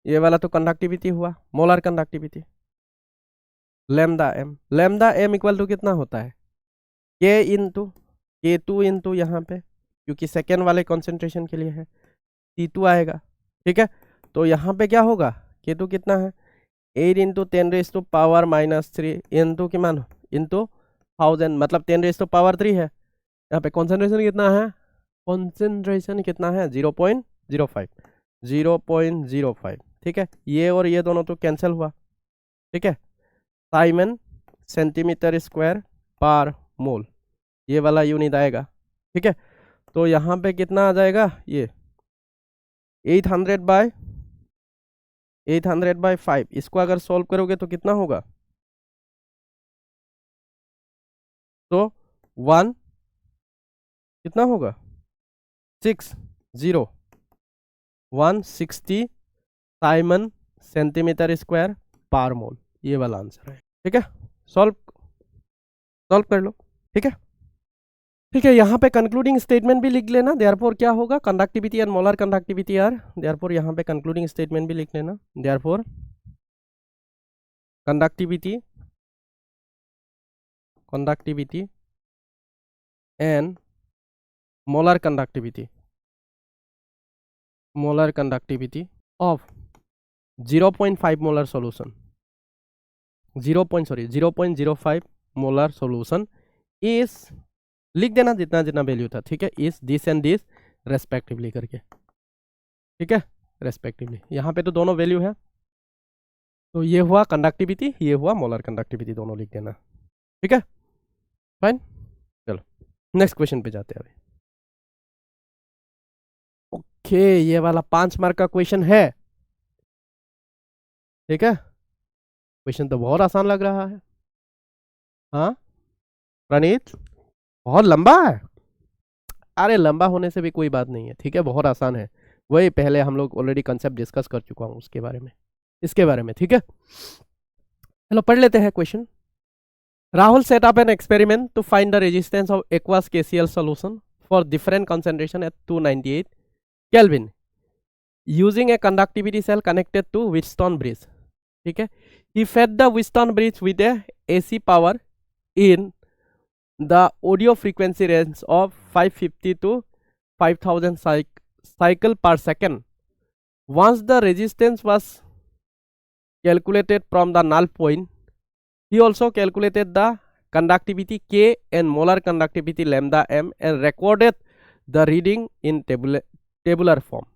ये वाला तो कंडक्टिविटी हुआ, molar conductivity lambda M equal to कितना होता है, के इंटू K2 इंटू यहाँ पे, क्योंकि सेकेंड वाले कॉन्सेंट्रेशन के लिए है, T2 आएगा। ठीक है, तो यहाँ पे क्या होगा, K2 कितना है, 8 इंटू 10⁻³ इंटू कि मान इंटू 1000, मतलब 10⁻³ है। यहाँ पे कॉन्सेंट्रेशन कितना है, कॉन्सेंट्रेशन कितना है 0.05। ठीक है, ये और ये दोनों तो कैंसिल हुआ। ठीक है, साइमन सेंटीमीटर² पर मोल, ये वाला यूनिट आएगा। ठीक है, तो यहाँ पे कितना आ जाएगा, ये 800/5, इसको अगर सॉल्व करोगे तो कितना होगा, तो 1 कितना होगा 160 साइमन सेंटीमीटर² पर मोल, ये वाला आंसर है। ठीक है, सॉल्व कर लो। ठीक है, ठीक है, यहाँ पे कंक्लूडिंग स्टेटमेंट भी लिख लेना, देयरफॉर क्या होगा, conductivity and molar conductivity are, therefore यहाँ पे कंक्लूडिंग स्टेटमेंट भी लिख लेना, therefore conductivity and molar conductivity of 0.5 molar solution 0.05 molar solution is, लिख देना जितना जितना वैल्यू था। ठीक है, इस दिस एंड दिस रेस्पेक्टिवली करके। ठीक है, रेस्पेक्टिवली, यहाँ पे तो दोनों वैल्यू है, तो ये हुआ कंडक्टिविटी, ये हुआ मोलर कंडक्टिविटी, दोनों लिख देना। ठीक है, फाइन, चलो नेक्स्ट क्वेश्चन पे जाते हैं अभी। ओके, ये वाला 5 मार्क का क्वेश्चन है। ठीक है, क्वेश्चन तो बहुत आसान लग रहा है, हाँ प्रणीत, बहुत लंबा है, अरे लंबा होने से भी कोई बात नहीं है। ठीक है, बहुत आसान है, वही पहले हम लोग ऑलरेडी कंसेप्ट डिस्कस कर चुका हूँ उसके बारे में, इसके बारे में। ठीक है, चलो पढ़ लेते हैं question. Rahul set up an experiment to find the resistance of aqueous KCl solution for different concentration at 298 Kelvin using a conductivity cell connected to Wheatstone bridge. ठीक है, he fed the Wheatstone bridge with a AC power in the audio frequency range of 550 to 5000 cycle per second. Once the resistance was calculated from the null point, he also calculated the conductivity K and molar conductivity lambda m and recorded the reading in tabular form.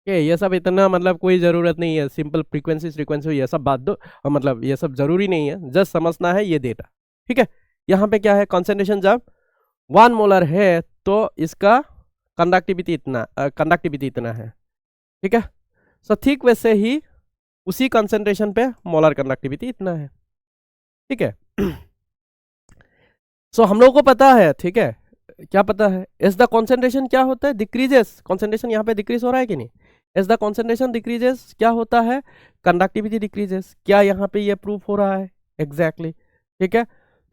Okay, ये सब इतना मतलब कोई ज़रूरत नहीं है, simple frequency ये सब बात दो, मतलब ये सब ज़रूरी नहीं है, जस्ट समझना है ये डेटा। ठीक है, यहाँ पे क्या है, कॉन्सेंट्रेशन जब 1 मोलर है तो इसका कंडक्टिविटी इतना है। ठीक है, सो ठीक वैसे ही उसी कॉन्सेंट्रेशन पे मोलर कंडक्टिविटी इतना है। ठीक है, सो हम लोगों को पता है, ठीक है, क्या पता है, एज द कॉन्सेंट्रेशन क्या होता है, डिक्रीजेस, कॉन्सेंट्रेशन यहाँ पे डिक्रीज हो रहा है कि नहीं, एज द कॉन्सेंट्रेशन डिक्रीजेस क्या होता है, कंडक्टिविटी डिक्रीजेस। क्या यहाँ पे ये प्रूफ हो रहा है, एग्जैक्टली। ठीक है,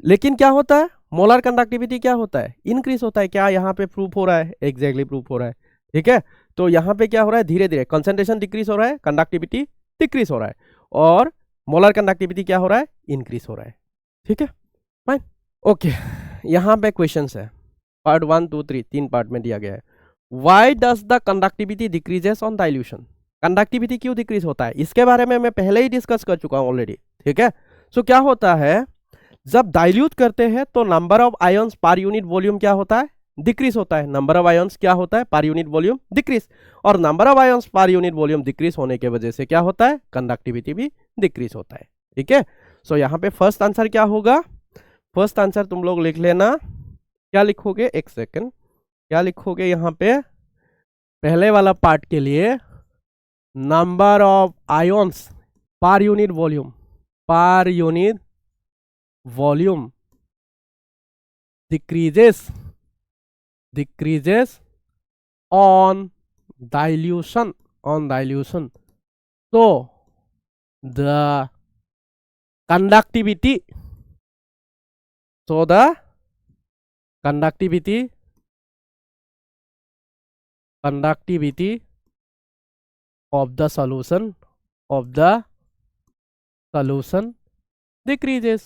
लेकिन क्या होता है, मोलर कंडक्टिविटी क्या होता है, इंक्रीज होता है। क्या यहाँ पे प्रूफ हो रहा है, एग्जैक्टली प्रूफ हो रहा है। ठीक है, तो यहाँ पे क्या हो रहा है, धीरे धीरे कंसेंट्रेशन डिक्रीज हो रहा है, कंडक्टिविटी डिक्रीज हो रहा है, और मोलर कंडक्टिविटी क्या हो रहा है, इंक्रीज हो रहा है। ठीक है, फाइन, ओके। यहाँ पे क्वेश्चंस है, पार्ट 1, 2, 3, 3 पार्ट में दिया गया है। Why does the conductivity decreases on dilution, conductivity क्यों डिक्रीज होता है, इसके बारे में मैं पहले ही डिस्कस कर चुका हूं ऑलरेडी। ठीक है, सो क्या होता है, जब डाइल्यूट करते हैं तो number of ions per unit volume क्या होता है, डिक्रीज होता है, नंबर ऑफ आयन्स क्या होता है पर यूनिट वॉल्यूम डिक्रीज, और नंबर ऑफ आयन्स पर यूनिट वॉल्यूम डिक्रीज होने के वजह से क्या होता है, कंडक्टिविटी भी डिक्रीज होता है। ठीक है, सो यहाँ पे फर्स्ट आंसर क्या होगा, फर्स्ट आंसर तुम लोग लिख लेना, क्या लिखोगे, एक सेकेंड, क्या लिखोगे यहाँ पे, पहले वाला पार्ट के लिए नंबर ऑफ आयन्स पर unit volume decreases on dilution, so the conductivity of the solution decreases।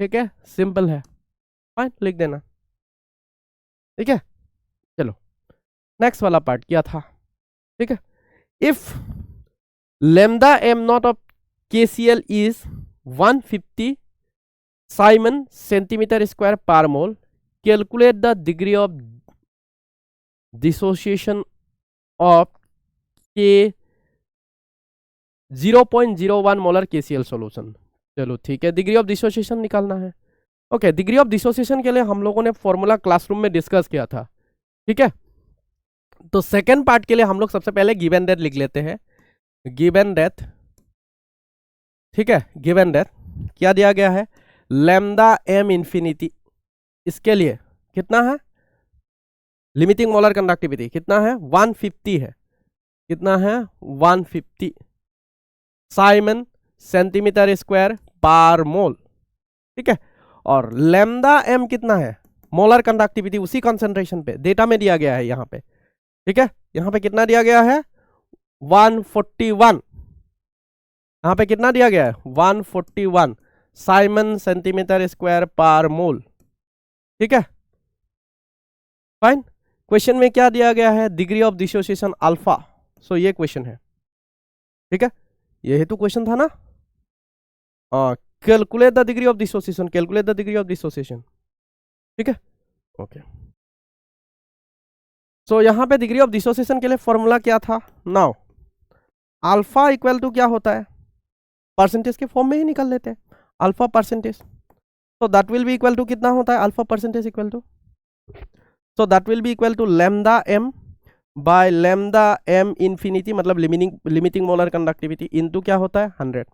ठीक है, सिंपल है, फाइन, लिख देना। ठीक है, चलो नेक्स्ट वाला पार्ट क्या था। ठीक है, if lambda M not of KCl is 150 siemens centimetre square per mole, calculate the degree of dissociation of K 0.01 molar KCl solution. चलो ठीक है, डिग्री ऑफ डिसोसिएशन निकालना है। ओके, डिग्री ऑफ डिसोसिएशन के लिए हम लोगों ने फॉर्मूला क्लासरूम में डिस्कस किया था। ठीक है, तो सेकेंड पार्ट के लिए हम लोग सबसे पहले गिवन डेथ लिख लेते हैं, गिवन डेथ। ठीक है, गिवन डेथ क्या दिया गया है, लैम्डा एम इंफिनिटी, इसके लिए कितना है, लिमिटिंग मोलर कंडक्टिविटी कितना है, 150 है, कितना है 150 साइमन सेंटीमीटर स्क्वायर पर मोल। ठीक है, और लैम्डा एम कितना है, मोलर कंडक्टिविटी उसी कंसंट्रेशन पे डेटा में दिया गया है यहाँ पे। ठीक है, यहाँ पे कितना दिया गया है 141, यहाँ पे कितना दिया गया है 141 साइमन सेंटीमीटर स्क्वायर पर मोल। ठीक है, फाइन। क्वेश्चन में क्या दिया गया है, डिग्री ऑफ डिसोसिएशन अल्फा, सो ये क्वेश्चन है। ठीक है, ये हेतु क्वेश्चन था ना, calculate the degree of dissociation, calculate the degree of dissociation. ठीक है, ओके, सो यहां पे डिग्री ऑफ डिसोसिएशन के लिए फॉर्मूला क्या था, नाउ अल्फा इक्वल टू क्या होता है, परसेंटेज के फॉर्म में ही निकाल लेते हैं, alpha percentage, so that will be equal to कितना होता है, alpha percentage equal to, so that will be equal to lambda M by lambda M infinity, मतलब लिमिटिंग मोलर कंडक्टिविटी इनटू क्या होता है 100,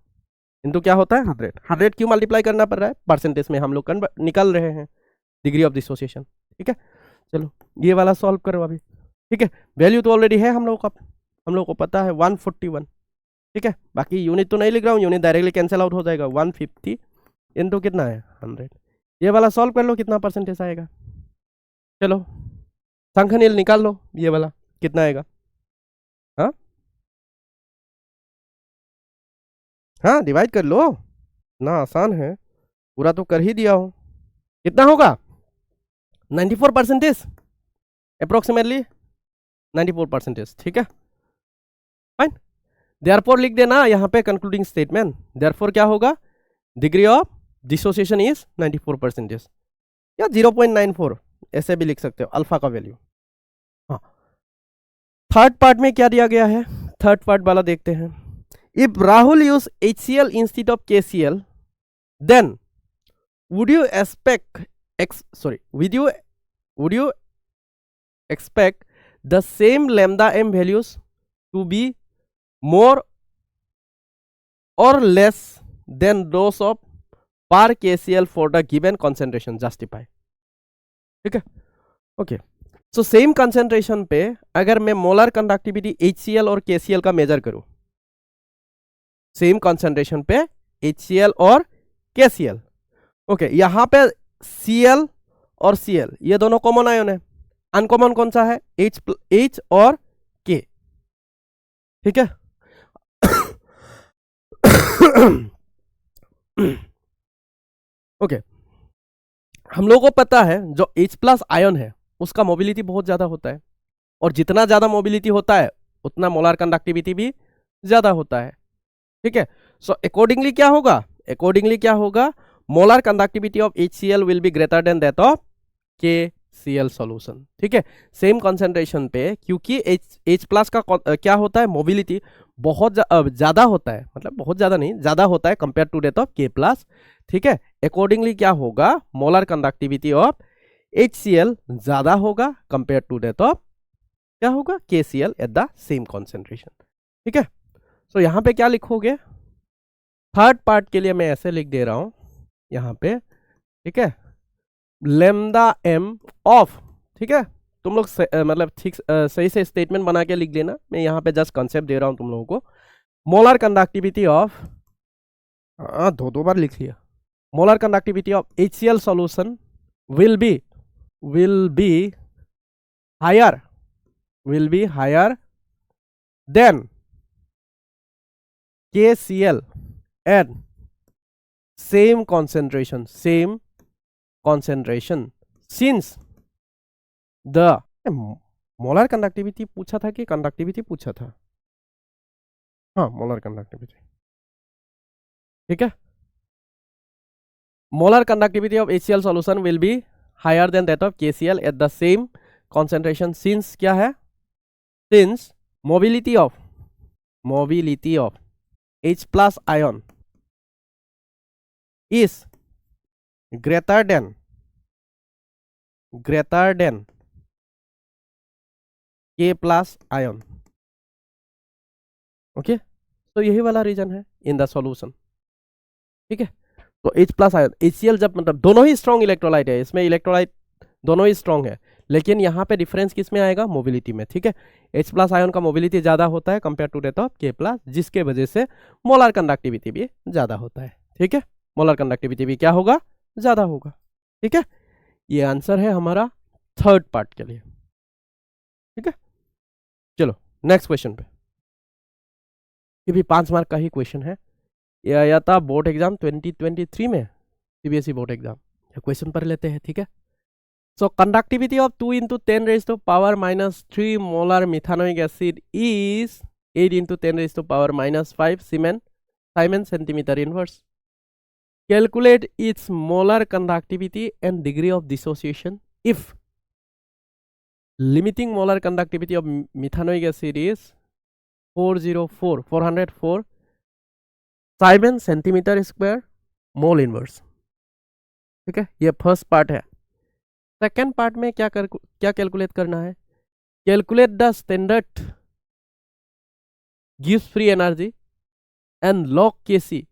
इनटू क्या होता है 100 क्यों मल्टीप्लाई करना पड़ रहा है, परसेंटेज में हम लोग निकल रहे हैं डिग्री ऑफ डिसोसिएशन। ठीक है, चलो ये वाला सॉल्व करो अभी। ठीक है, वैल्यू तो ऑलरेडी है हम लोग को पता है 141। ठीक है, बाकी यूनिट तो नहीं लिख रहा हूँ, यूनिट डायरेक्टली कैंसिल आउट हो जाएगा, 150 इनटू कितना है 100, ये वाला सॉल्व कर लो, कितना परसेंटेज आएगा, चलो संख्यानिल निकाल लो, ये वाला कितना आएगा, हाँ हाँ डिवाइड कर लो ना, आसान है, पूरा तो कर ही दिया हो, कितना होगा 94% अप्रोक्सीमेटली 94%। ठीक है, फाइन, देयरफॉर लिख देना यहाँ पे कंक्लूडिंग स्टेटमेंट, देयरफॉर क्या होगा, डिग्री ऑफ डिसोसिएशन इज 94% या 0.94 ऐसे भी लिख सकते हो अल्फा का वैल्यू। हाँ, थर्ड पार्ट में क्या दिया गया है, थर्ड पार्ट वाला देखते हैं, if Rahul use HCl instead of KCl then would you expect the same lambda m values to be more or less than those of per KCl for the given concentration, justify। ठीक है, okay, so same concentration पे अगर मैं molar conductivity HCl और KCl का major करूं, same concentration पे HCl और KCl, ओके, यहां पे Cl और Cl ये दोनों कॉमन आयन है, अनकॉमन कौन सा है H और K। ठीक है, ओके, हम लोगों को पता है जो H+ आयन है उसका मोबिलिटी बहुत ज्यादा होता है, और जितना ज्यादा मोबिलिटी होता है उतना मोलर कंडक्टिविटी भी ज्यादा होता है। ठीक है, सो अकॉर्डिंगली क्या होगा, molar conductivity of HCl will be greater than that of KCl। HCl solution. ठीक है, सेम कॉन्सेंट्रेशन पे, क्योंकि H प्लस का क्या होता है, मोबिलिटी बहुत ज़्यादा होता है, मतलब बहुत ज़्यादा नहीं, ज़्यादा होता है compare to that of K प्लस। ठीक है, अकॉर्डिंगली क्या होगा, मोलर कंडक्टिविटी ऑफ HCl ज़्यादा होगा कंपेयर टू डेट ऑफ क्या होगा, KCl at the same concentration. ठीक है, सो यहाँ पे क्या लिखोगे, थर्ड पार्ट के लिए मैं ऐसे लिख दे रहा हूँ यहाँ पे। ठीक है, लेमदा m ऑफ, ठीक है, तुम लोग मतलब ठीक सही से स्टेटमेंट बना के लिख लेना, मैं यहाँ पे जस्ट कंसेप्ट दे रहा हूँ तुम लोगों को। मोलर कंडक्टिविटी ऑफ, दो बार लिख लिया, molar conductivity of HCl solution will be higher than KCl at same concentration since the molar conductivity पूछा था कि कंडक्टिविटी पूछा था, हाँ मोलर कंडक्टिविटी। ठीक है, molar conductivity of HCl solution will be higher than that of KCl at the same concentration since क्या है, since mobility of H plus ion is greater than K plus ion। Okay, तो यही वाला reason है in the solution. ठीक है, तो H plus ion HCl जब मतलब दोनों ही स्ट्रॉन्ग इलेक्ट्रोलाइट है, इसमें इलेक्ट्रोलाइट दोनों ही स्ट्रॉन्ग है, लेकिन यहाँ पे डिफरेंस किस में आएगा, मोबिलिटी में। ठीक है, H प्लस आयन का मोबिलिटी ज्यादा होता है compare to that of K plus, जिसके वजह से मोलर कंडक्टिविटी भी ज्यादा होता है। ठीक है, मोलर कंडक्टिविटी भी क्या होगा, ज्यादा होगा। ठीक है, ये आंसर है हमारा थर्ड पार्ट के लिए। ठीक है, चलो नेक्स्ट क्वेश्चन पे, ये भी 5 मार्क का ही क्वेश्चन है, ये आया था बोर्ड एग्जाम 2023 में, CBSE बोर्ड एग्जाम। क्वेश्चन पढ़ लेते हैं। ठीक है, सो conductivity of 2 into 10 raised to power minus 3 molar methanoic acid is 8 into 10 raised to power minus 5 Simon centimeter inverse. Calculate its molar conductivity and degree of dissociation if limiting molar conductivity of methanoic acid is 404 Simon centimeter square mole inverse. ठीक है, ये first part है। Second part में क्या calculate करना है, calculate the standard gives free energy and log Kc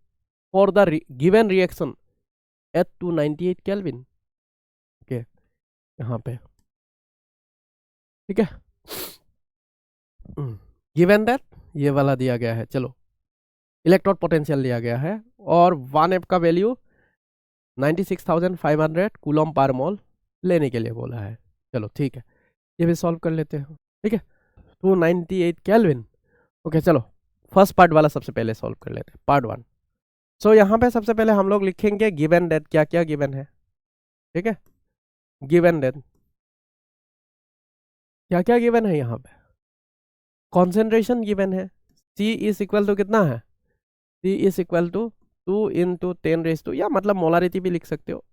for the given reaction at 298 kelvin. Okay, यहाँ पे ठीक है, गिवन दैट ये वाला दिया गया है, चलो इलेक्ट्रोड पोटेंशियल दिया गया है और 1F का वैल्यू 96,500 कूलम पर मोल लेने के लिए बोला है। चलो ठीक है, ये भी सॉल्व कर लेते हैं। ठीक है, 298 केल्विन। ओके, चलो फर्स्ट पार्ट वाला सबसे पहले सॉल्व कर लेते हैं, पार्ट 1। सो यहाँ पे सबसे पहले हम लोग लिखेंगे गिवन दैट, क्या क्या गिवन है। ठीक है, गिवन दैट क्या क्या गिवन है, यहाँ पे कॉन्सेंट्रेशन गिवन है, C इज इक्वल टू कितना है, C is equal to 2 into 10 raised to, या मतलब मोलारिटी भी लिख सकते हो,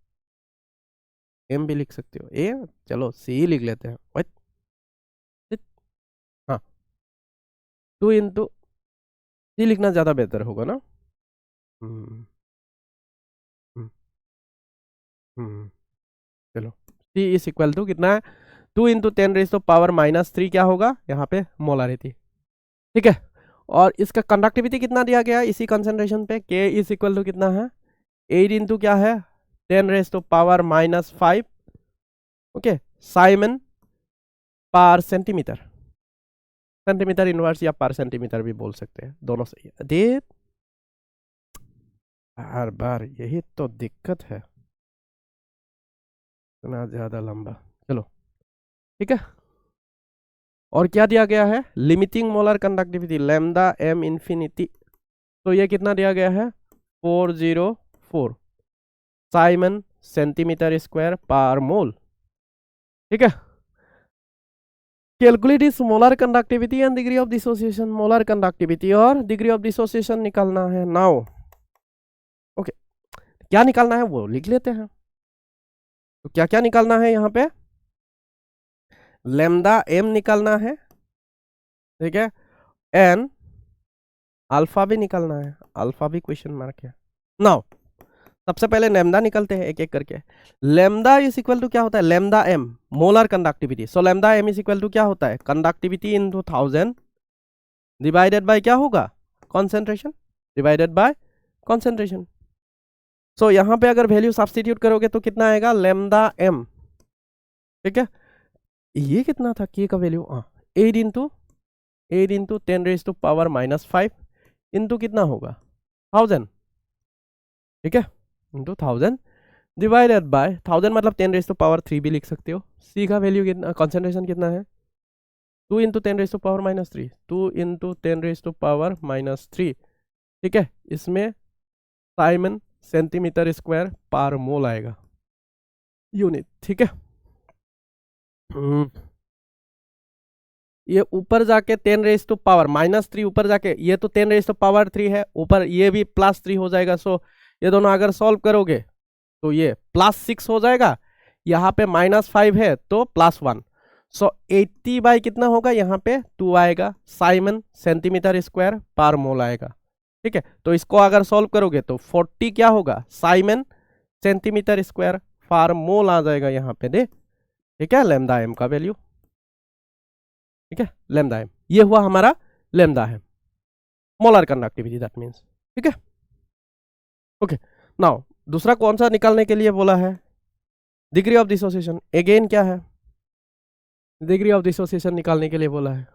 M भी लिख सकते हो, A, चलो C लिख लेते हैं। हाँ, 2 into C लिखना ज़्यादा बेहतर होगा ना। चलो C इज इक्वल टू कितना है, 2 into 10 raised to power minus 3 क्या होगा यहाँ पे, मोलारिटी। ठीक है, और इसका कंडक्टिविटी कितना दिया गया है इसी कंसेंट्रेशन पे, K इज इक्वल टू कितना है, 8 into क्या है, 10 raised to power minus 5, okay, Simon per centimetre, centimetre inverse या पर सेंटीमीटर भी बोल सकते हैं, दोनों सही है। दे हर बार यही तो दिक्कत है, इतना ज्यादा लंबा। चलो ठीक है, और क्या दिया गया है, limiting molar conductivity lambda m infinity, तो ये कितना दिया गया है, 404 साइमन सेंटीमीटर स्क्वायर पर मोल। ठीक है, कैलकुलेट इस molar conductivity and degree of dissociation, molar conductivity और डिग्री ऑफ डिसोसिएशन निकालना है नाउ। ओके, क्या निकालना है वो लिख लेते हैं। तो क्या क्या निकालना है यहाँ पे, लेमदा एम निकालना है, ठीक है, एन अल्फा भी निकालना है, अल्फा भी क्वेश्चन मार्क है। नाउ सबसे पहले लेमदा निकलते हैं एक एक करके। लेमदा इज इक्वल टू क्या होता है, lambda M molar conductivity. So lambda M is equal to क्या होता है, कंडक्टिविटी इनटू 1000 डिवाइडेड बाय क्या होगा, कॉन्सेंट्रेशन डिवाइडेड बाय कॉन्सेंट्रेशन। सो यहां पे अगर वैल्यू सब्स्टिट्यूट करोगे तो कितना आएगा, लेमदा एम, ठीक है, ये कितना था के का वैल्यू, 8 इंटू 10⁻⁻5 इंटू कितना होगा 1000, ठीक है, इंटू 1000 डिवाइडेड बाय 1000 मतलब 10⁻³ भी लिख सकते हो। सी का वैल्यू कितना, कॉन्सेंट्रेशन कितना है, 2 इंटू 10⁻⁻3, 2 इंटू 10⁻⁻3, ठीक है, इसमें साइमन सेंटीमीटर स्क्वायर पर मोल आएगा, यूनिट, ठीक है। ये ऊपर जाके 10⁻³ ऊपर जाके, ये तो 10⁻³ है, ऊपर ये भी +3 हो जाएगा। सो ये दोनों अगर सॉल्व करोगे तो ये +6 हो जाएगा, यहाँ पे -5 है तो +1। सो 80 बाई कितना होगा, यहाँ पे 2 आएगा, साइमन सेंटीमीटर स्क्वायर पर मोल आएगा, ठीक है। तो इसको अगर सॉल्व करोगे तो 40 क्या होगा, साइमन सेंटीमीटर स्क्वायर पर मोल आ जाएगा यहाँ पे दे, ठीक है, लेमदा एम का वैल्यू, ठीक है, लेमदा एम, ये हुआ हमारा लेमदा है, मोलर कंडक्टिविटी दैट मींस, ठीक है। ओके, नाउ दूसरा कौन सा निकालने के लिए बोला है, डिग्री ऑफ डिसोसिएशन। अगेन क्या है, डिग्री ऑफ डिसोसिएशन निकालने के लिए बोला है,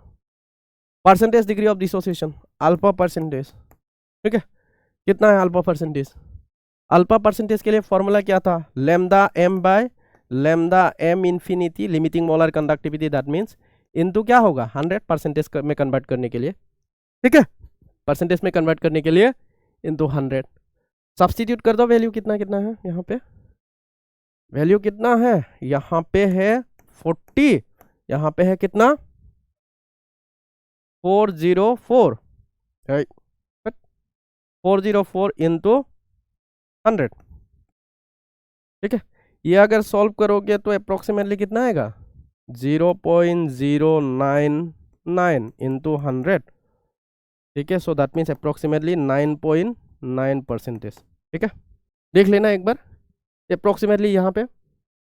percentage degree of dissociation, alpha percentage, ठीक है, कितना है अल्फा परसेंटेज। अल्फा परसेंटेज के लिए फॉर्मूला क्या था, lambda M by lambda M infinity limiting molar conductivity that means into क्या होगा 100 में कन्वर्ट करने के लिए, ठीक है, परसेंटेज में कन्वर्ट करने के लिए इनटू 100 सब्स्टिट्यूट कर दो। वैल्यू कितना कितना है यहाँ पे, वैल्यू कितना है, यहाँ पे है 40, यहाँ पे है कितना 404, 404 इंटू 100, ठीक है। ये अगर सॉल्व करोगे तो अप्रोक्सीमेटली कितना आएगा 0.099 इंटू 100, ठीक है। सो दैट मीन्स अप्रोक्सीमेटली 9.9%, ठीक है। देख लेना एक बार, अप्रोक्सीमेटली यहाँ पे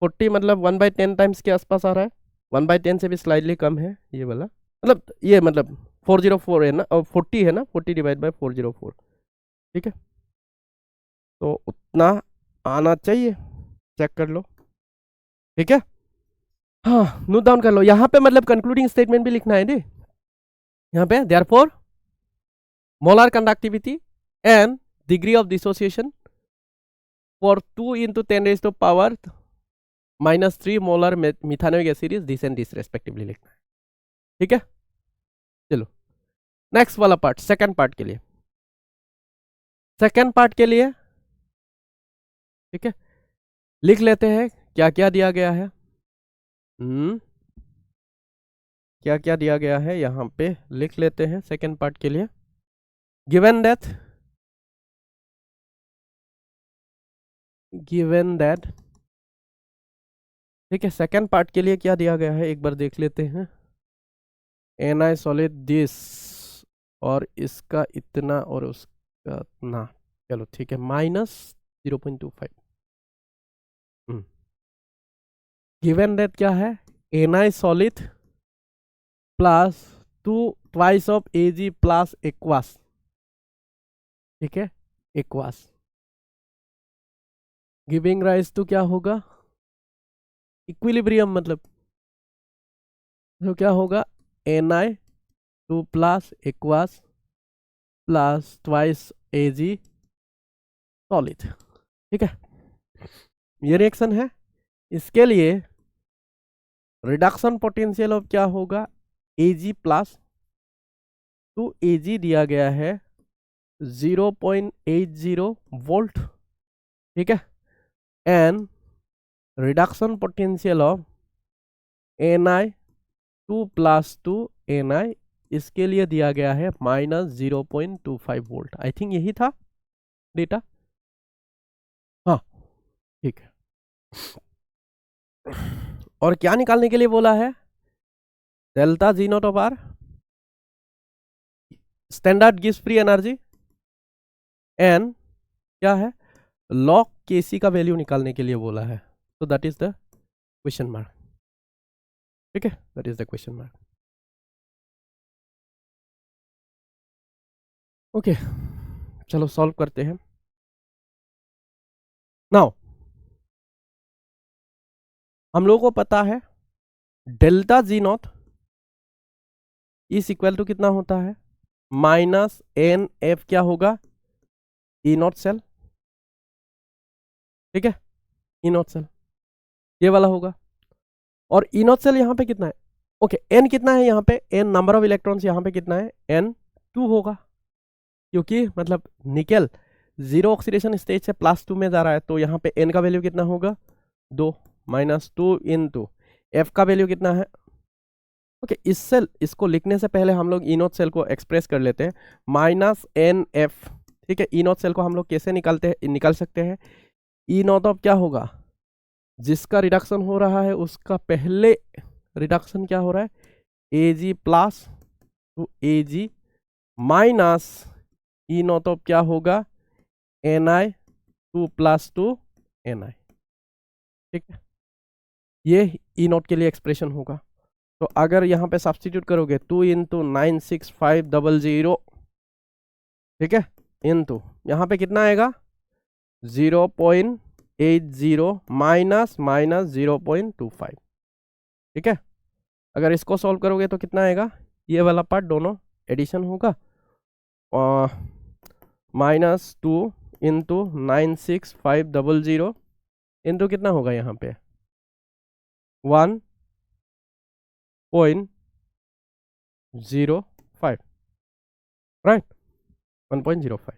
40 मतलब 1/10 टाइम्स के आसपास आ रहा है, 1/10 से भी स्लाइडली कम है ये वाला, मतलब ये मतलब 404 है ना, और 40 है ना, 40 डिवाइड बाय 404, ठीक है। तो उतना आना चाहिए, चेक कर लो, ठीक है। हाँ, नोट डाउन कर लो, यहाँ पे मतलब कंक्लूडिंग स्टेटमेंट भी लिखना है दे, यहाँ पे therefore molar conductivity and degree of dissociation for 2 into 10⁻³ molar methanoic acid is this and this respectively लिखना है, ठीक है। चलो नेक्स्ट वाला पार्ट, सेकंड पार्ट के लिए, सेकंड पार्ट के लिए, ठीक है, लिख लेते हैं क्या क्या दिया गया है, क्या क्या दिया गया है यहाँ पे लिख लेते हैं सेकंड पार्ट के लिए। गिवन दैट, ठीक है, सेकंड पार्ट के लिए क्या दिया गया है एक बार देख लेते हैं, Ni सॉलिड दिस और इसका इतना और उसका इतना, चलो ठीक है, -0.25। गिवन दैट क्या है, Ni solid plus 2 twice of Ag plus aqueous, ठीक है, एक्वास गिविंग राइज टू क्या होगा, इक्विलिब्रियम, मतलब तो क्या होगा Ni2 plus aqueous plus twice Ag solid, ठीक है, ये रिएक्शन है। इसके लिए रिडक्शन पोटेंशियल ऑफ क्या होगा Ag प्लस 2Ag दिया गया है 0.80 वोल्ट, ठीक है, and reduction potential of Ni2 plus 2 Ni इसके लिए दिया गया है -0.25 वोल्ट। आई थिंक यही था डेटा, हाँ ठीक है। और क्या निकालने के लिए बोला है, delta G not of R standard gives free energy and क्या है लॉग केसी का वैल्यू निकालने के लिए बोला है, तो that is the question mark. ठीक है, that is the question mark. Okay, चलो सॉल्व करते हैं। नाउ हम लोगों को पता है delta G not is equal to कितना होता है, माइनस एन एफ क्या होगा, ई नॉट सेल। ठीक है, ई नॉट सेल ये वाला होगा, और ई नॉट सेल यहाँ पे कितना है, ओके एन कितना है यहाँ पे, एन नंबर ऑफ इलेक्ट्रॉन्स यहाँ पे कितना है, एन 2 होगा, क्योंकि मतलब निकेल जीरो ऑक्सीडेशन स्टेज से +2 में जा रहा है, तो यहाँ पे एन का वैल्यू कितना होगा 2 -2 × एफ का वैल्यू कितना है। ओके, इसको लिखने से पहले हम लोग ई नॉट सेल को एक्सप्रेस कर लेते हैं, -NF। ठीक है, ई नॉट सेल को हम लोग कैसे निकाल सकते हैं, ई नॉट ऑफ क्या होगा, जिसका रिडक्शन हो रहा है उसका पहले रिडक्शन क्या हो रहा है, Ag plus two Ag minus E not of क्या होगा, Ni 2 + 2 Ni। ठीक है, ये ई नॉट के लिए एक्सप्रेशन होगा। तो अगर यहाँ पे सब्स्टिट्यूट करोगे 2 × 96500, ठीक है, इंटू यहाँ पे कितना आएगा 0.80 माइनस -0.25। ठीक है, अगर इसको सॉल्व करोगे तो कितना आएगा, ये वाला पार्ट दोनों एडिशन होगा, और -2 × 96500 इंटू कितना होगा यहाँ पे 1.05, राइट 1.05।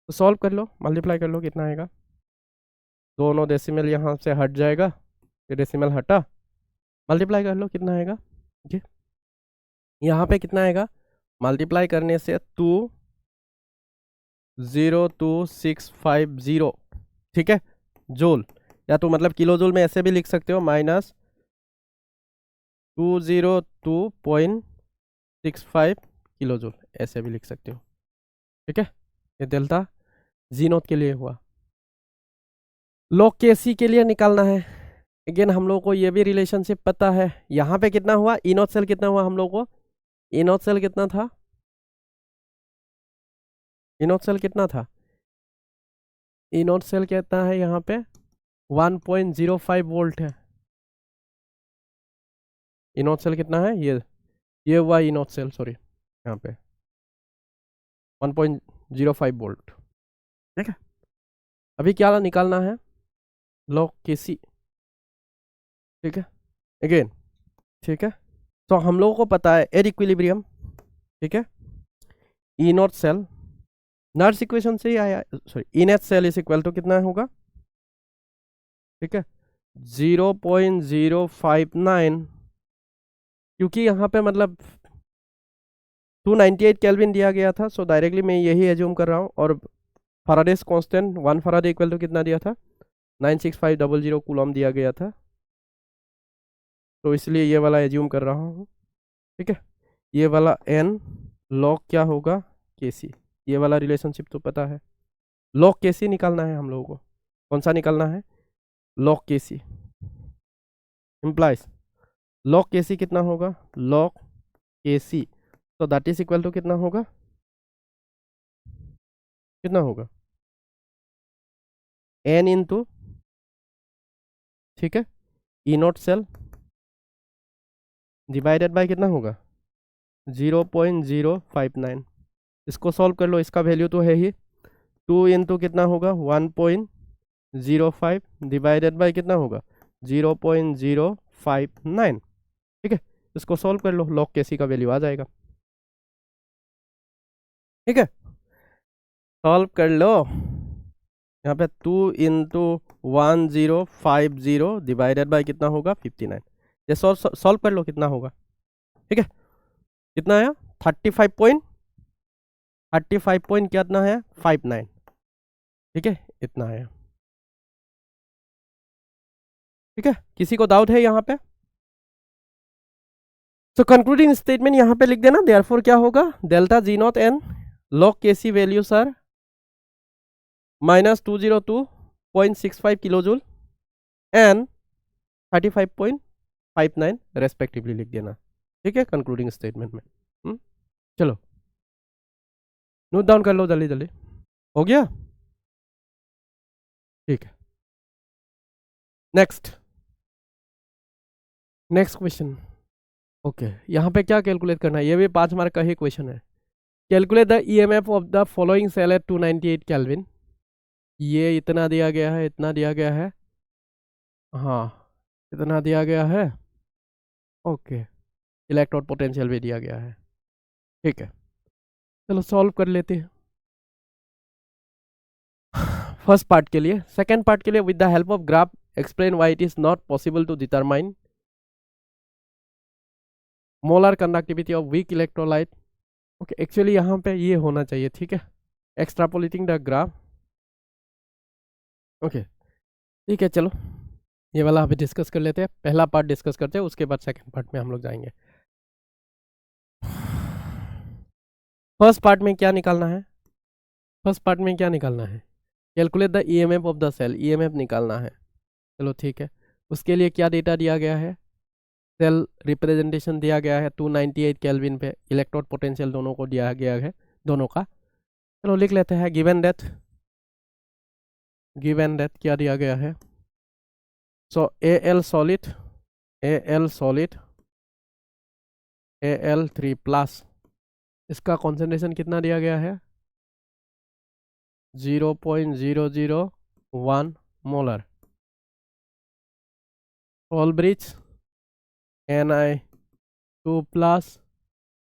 तो सॉल्व कर लो, मल्टीप्लाई कर लो, कितना आएगा, दोनों डेसिमल यहाँ से हट जाएगा, ये डेसिमल हटा, मल्टीप्लाई कर लो कितना आएगा, ठीक, यहाँ पे कितना आएगा, मल्टीप्लाई करने से 202,650, ठीक है, जूल, या तो मतलब किलो जूल में ऐसे भी लिख सकते हो, -202.65 किलो जूल ऐसे भी लिख सकते हो। ठीक है, ये डेल्टा जी नॉट के लिए हुआ। लॉग के सी के लिए निकालना है, अगेन हम लोग को ये भी रिलेशनशिप पता है, यहाँ पे कितना हुआ, ई नॉट सेल कितना हुआ हम लोग को, ई नॉट सेल कितना था, ई नॉट सेल कितना था, ई नॉट सेल कितना है यहाँ पे 1.05 वोल्ट है, ई नॉट सेल कितना है, ये हुआ ई नॉट सेल, सॉरी यहाँ पे 1.05 वोल्ट। ठीक है, अभी क्या निकालना है, लॉग के सी। ठीक है, अगेन, ठीक है, तो हम लोगों को पता है एयर इक्विलिब्रियम, ठीक है, E not cell Nernst equation से ही आया, sorry E net cell is equal to कितना होगा, ठीक है 0.059, क्योंकि यहाँ पे मतलब 298 केल्विन दिया गया था, सो डायरेक्टली मैं यही एज्यूम कर रहा हूँ, और Faraday's constant 1 Faraday equal to कितना दिया था 96500 कूलम दिया गया था, तो इसलिए ये वाला एज्यूम कर रहा हूँ। ठीक है, ये वाला n लॉग क्या होगा के सी, ये वाला रिलेशनशिप तो पता है, लॉग के सी निकालना है हम लोगों को, कौन सा निकालना है, लॉग के सी इम्प्लाइज लॉग के सी कितना होगा, लॉग के सी, तो दैट इज इक्वल टू कितना होगा, कितना होगा n इंटू, ठीक है, E not cell divided by कितना होगा 0.059, इसको सॉल्व कर लो, इसका वैल्यू तो है ही, 2 इंटू कितना होगा 1.05 डिवाइडेड बाय कितना होगा 0.059। ठीक है, इसको सॉल्व कर लो, लॉग के सी का वैल्यू आ जाएगा। ठीक है, सॉल्व कर लो, यहाँ पे 2 इंटू 1050 डिवाइडेड बाय कितना होगा 59, ये सॉल्व कर लो कितना होगा। ठीक है, कितना आया 35 पॉइंट कितना है 59। ठीक है, इतना आया। ठीक है, किसी को डाउट है यहाँ पे, सो कंक्लूडिंग स्टेटमेंट यहाँ पे लिख देना, देयरफॉर क्या होगा, delta G not and log K C values are -202.65 kilo joule and 35.59 respectively लिख देना, ठीक है, कंक्लूडिंग स्टेटमेंट में। चलो नोट डाउन कर लो जल्दी जल्दी, हो गया, ठीक है। नेक्स्ट क्वेश्चन, ओके, यहाँ पे क्या कैलकुलेट करना है, ये भी 5 मार्क का ही क्वेश्चन है। Calculate the EMF of the following cell at 298 Kelvin. ये इतना दिया गया है, इतना दिया गया है, हाँ इतना दिया गया है, ओके, इलेक्ट्रोड पोटेंशियल भी दिया गया है, ठीक है। चलो सॉल्व कर लेते हैं फर्स्ट पार्ट के लिए। सेकेंड पार्ट के लिए, with the help of graph explain why it is not possible to determine molar conductivity of weak electrolyte. Okay, actually यहाँ पे ये होना चाहिए, ठीक है, एक्सट्रापोलेटिंग द ग्राफ, ओके, ठीक है। चलो ये वाला अभी डिस्कस कर लेते हैं, पहला पार्ट डिस्कस करते हैं, उसके बाद सेकंड पार्ट में हम लोग जाएंगे। फर्स्ट पार्ट में क्या निकालना है, फर्स्ट पार्ट में क्या निकालना है, calculate the EMF of the cell, EMF निकालना है। चलो ठीक है, उसके लिए क्या डेटा दिया गया है, सेल रिप्रेजेंटेशन दिया गया है 298 केल्विन पे, इलेक्ट्रोड पोटेंशियल दोनों को दिया गया है, दोनों का। चलो लिख लेते हैं, गिवन दैट क्या दिया गया है, सो AL सॉलिड Al3+, इसका कॉन्सेंट्रेशन कितना दिया गया है, 0.001 मोलर। सोलब्रिज Na2+,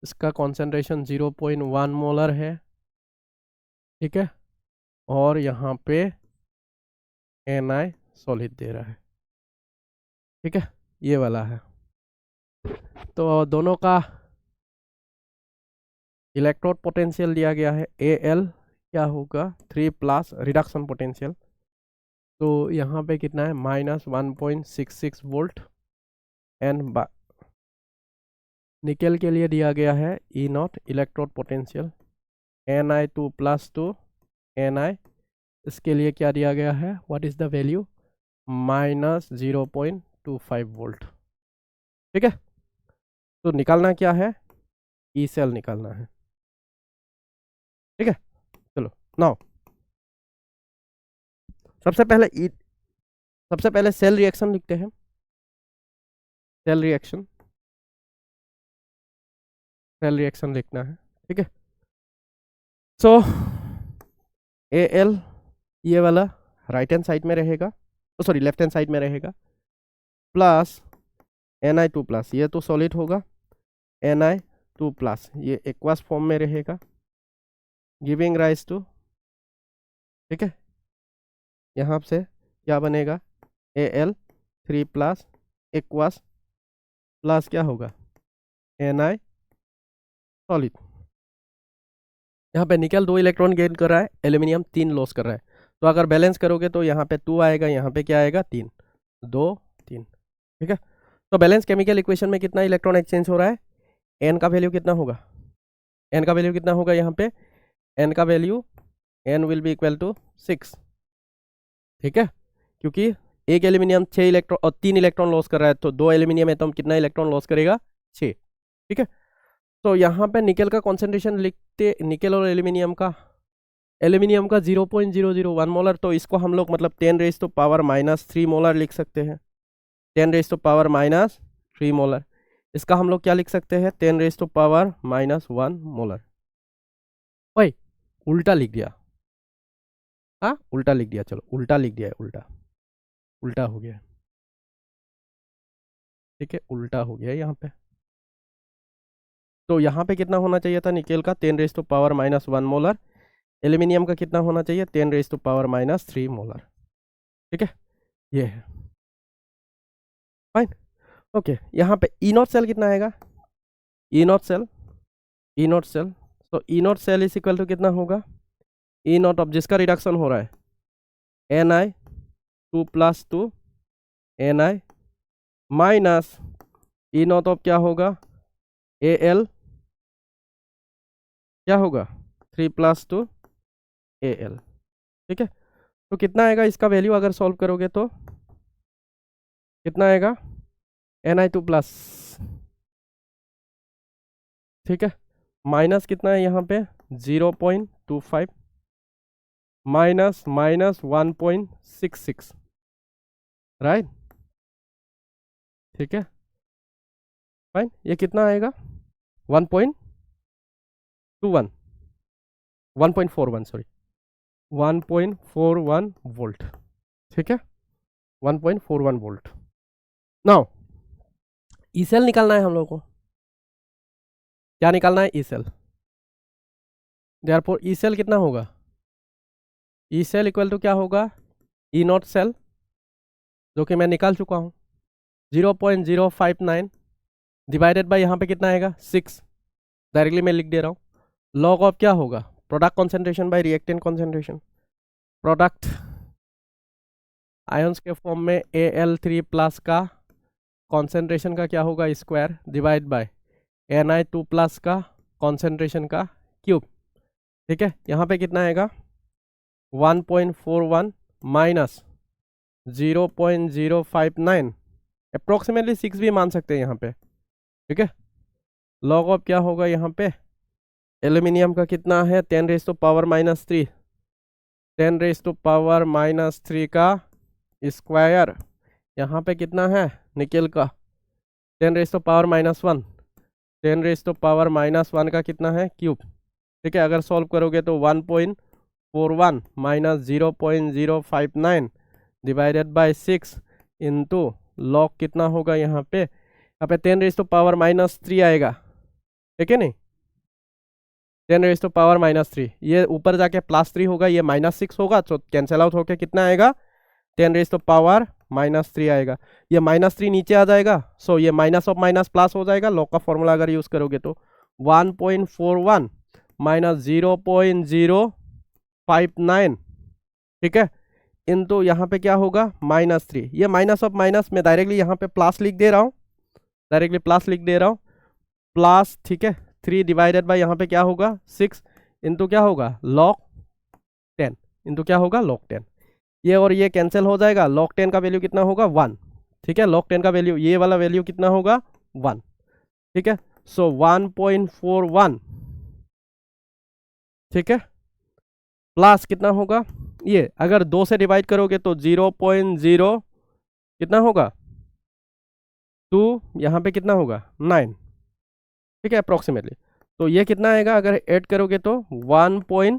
इसका कॉन्सेंट्रेशन 0.1 मोलर है, ठीक है, और यहाँ पे Na सॉलिड दे रहा है, ठीक है, ये वाला है। तो दोनों का इलेक्ट्रोड पोटेंशियल दिया गया है, Al क्या होगा 3+ रिडक्शन पोटेंशियल, तो यहाँ पे कितना है -1.66 वोल्ट, एंड निकल के लिए दिया गया है E0 electrode potential Na2+ to Na, इसके लिए क्या दिया गया है, what is the value, -0.25 volt, ठीक है। तो निकालना क्या है, ई सेल निकालना है, ठीक है। चलो नाउ सबसे पहले सेल रिएक्शन लिखते हैं, सेल रिएक्शन लिखना है, ठीक है। सो Al ये वाला राइट हैंड साइड में रहेगा, सॉरी लेफ्ट हैंड साइड में रहेगा, प्लस Na2+, ये तो सॉलिड होगा, Na2+, ये एक्वास फॉर्म में रहेगा, गिविंग राइज टू, ठीक है, यहाँ से क्या बनेगा, Al3+ एक्वास प्लस क्या होगा, Na सॉलिड। यहाँ पे निकल 2 इलेक्ट्रॉन गेन कर रहा है, एल्यूमिनियम 3 लॉस कर रहा है, तो अगर बैलेंस करोगे तो यहाँ पे 2 आएगा, यहाँ पे क्या आएगा 3, 2 3, ठीक है। तो बैलेंस केमिकल इक्वेशन में कितना इलेक्ट्रॉन एक्सचेंज हो रहा है, n का वैल्यू कितना होगा, n का वैल्यू कितना होगा, यहाँ पे n का value n will be equal to 6, ठीक है, क्योंकि एक एल्यूमिनियम 6 इलेक्ट्रॉन और 3 इलेक्ट्रॉन लॉस कर रहा है, तो 2 एल्यूमिनियम एटम कितना इलेक्ट्रॉन लॉस करेगा, 6, ठीक है। तो यहाँ पे निकल का कॉन्सेंट्रेशन लिखते, निकल और एल्यूमिनियम का 0.001 मोलर, तो इसको हम लोग मतलब 10⁻³ मोलर लिख सकते हैं, 10⁻³ मोलर, इसका हम लोग क्या लिख सकते हैं, 10⁻⁻1 मोलर। भाई उल्टा लिख दिया, हाँ उल्टा लिख दिया, चलो उल्टा लिख दिया है, उल्टा हो गया, ठीक है, उल्टा हो गया यहाँ पे। तो यहाँ पे कितना होना चाहिए था निकेल का, 10⁻⁻1 मोलर, एल्यूमिनियम का कितना होना चाहिए, 10⁻³ मोलर, ठीक है, ये है फाइन। ओके, यहाँ पे E0 सेल कितना आएगा, E0 सेल, तो E0 cell is equal to कितना होगा, E0 अब जिसका रिडक्शन हो रहा है Na2+ to Na minus E0 अब क्या होगा ए एल क्या होगा 3 + 2 ए एल। ठीक है, तो कितना आएगा इसका वैल्यू अगर सॉल्व करोगे तो कितना आएगा Na2+। ठीक है, माइनस कितना है यहाँ पे 0.25 माइनस माइनस 1.66 राइट। ठीक है फाइन, ये कितना आएगा 1.21 1.41 सॉरी 1.41 वोल्ट। ठीक है 1.41 वोल्ट। नाउ ई सेल निकालना है हम लोग को। क्या निकालना है E cell. Therefore E cell कितना होगा ई सेल इक्वल टू क्या होगा ई नॉट सेल, जो कि मैं निकाल चुका हूं 0.059 डिवाइडेड बाय यहाँ पे कितना आएगा 6। डायरेक्टली मैं लिख दे रहा हूँ। लॉग ऑफ क्या होगा product concentration bye reactant concentration. Product ions के फॉर्म में Al3+ का कॉन्सेंट्रेशन का क्या होगा स्क्वायर डिवाइड बाय Na2+ का कॉन्सेंट्रेशन का क्यूब। ठीक है, यहाँ पे कितना आएगा 1.41 माइनस 0.059 अप्रोक्सीमेटली 6 भी मान सकते हैं यहाँ पे। ठीक है, लॉग ऑफ क्या होगा यहाँ पे एल्यूमिनियम का कितना है 10⁻³ 10⁻³ का स्क्वायर। यहाँ पे कितना है निकेल का 10⁻⁻1 10⁻⁻1 का कितना है क्यूब। ठीक है, अगर सॉल्व करोगे तो 1.41 minus 0.059 divided by 6 into log कितना होगा यहाँ पे 10⁻³ आएगा। ठीक है नहीं 10⁻³ ये ऊपर जाके +3 होगा, ये -6 होगा तो कैंसिल आउट होके कितना आएगा 10⁻³ आएगा। ये -3 नीचे आ जाएगा, सो ये माइनस ऑफ माइनस प्लस हो जाएगा। लॉग का फॉर्मूला अगर यूज करोगे तो 1.41 माइनस 0.059 ठीक है इनटू यहाँ पे क्या होगा -3। ये माइनस ऑफ माइनस में डायरेक्टली यहाँ पे प्लस लिख दे रहा हूँ, डायरेक्टली प्लस लिख दे रहा हूँ प्लस। ठीक है 3 डिवाइडेड बाय यहाँ पे क्या होगा 6 इंटू क्या होगा log 10 इंटू क्या होगा log 10। ये और ये कैंसिल हो जाएगा, log 10 का वैल्यू कितना होगा 1। ठीक है, log 10 का वैल्यू ये वाला वैल्यू कितना होगा 1। ठीक है, सो 1.41 ठीक है प्लस कितना होगा ये अगर 2 से डिवाइड करोगे तो 0.0 कितना होगा 2 यहाँ पे कितना होगा 9। ठीक है अप्रोक्सीमेटली, तो ये कितना आएगा अगर ऐड करोगे तो 1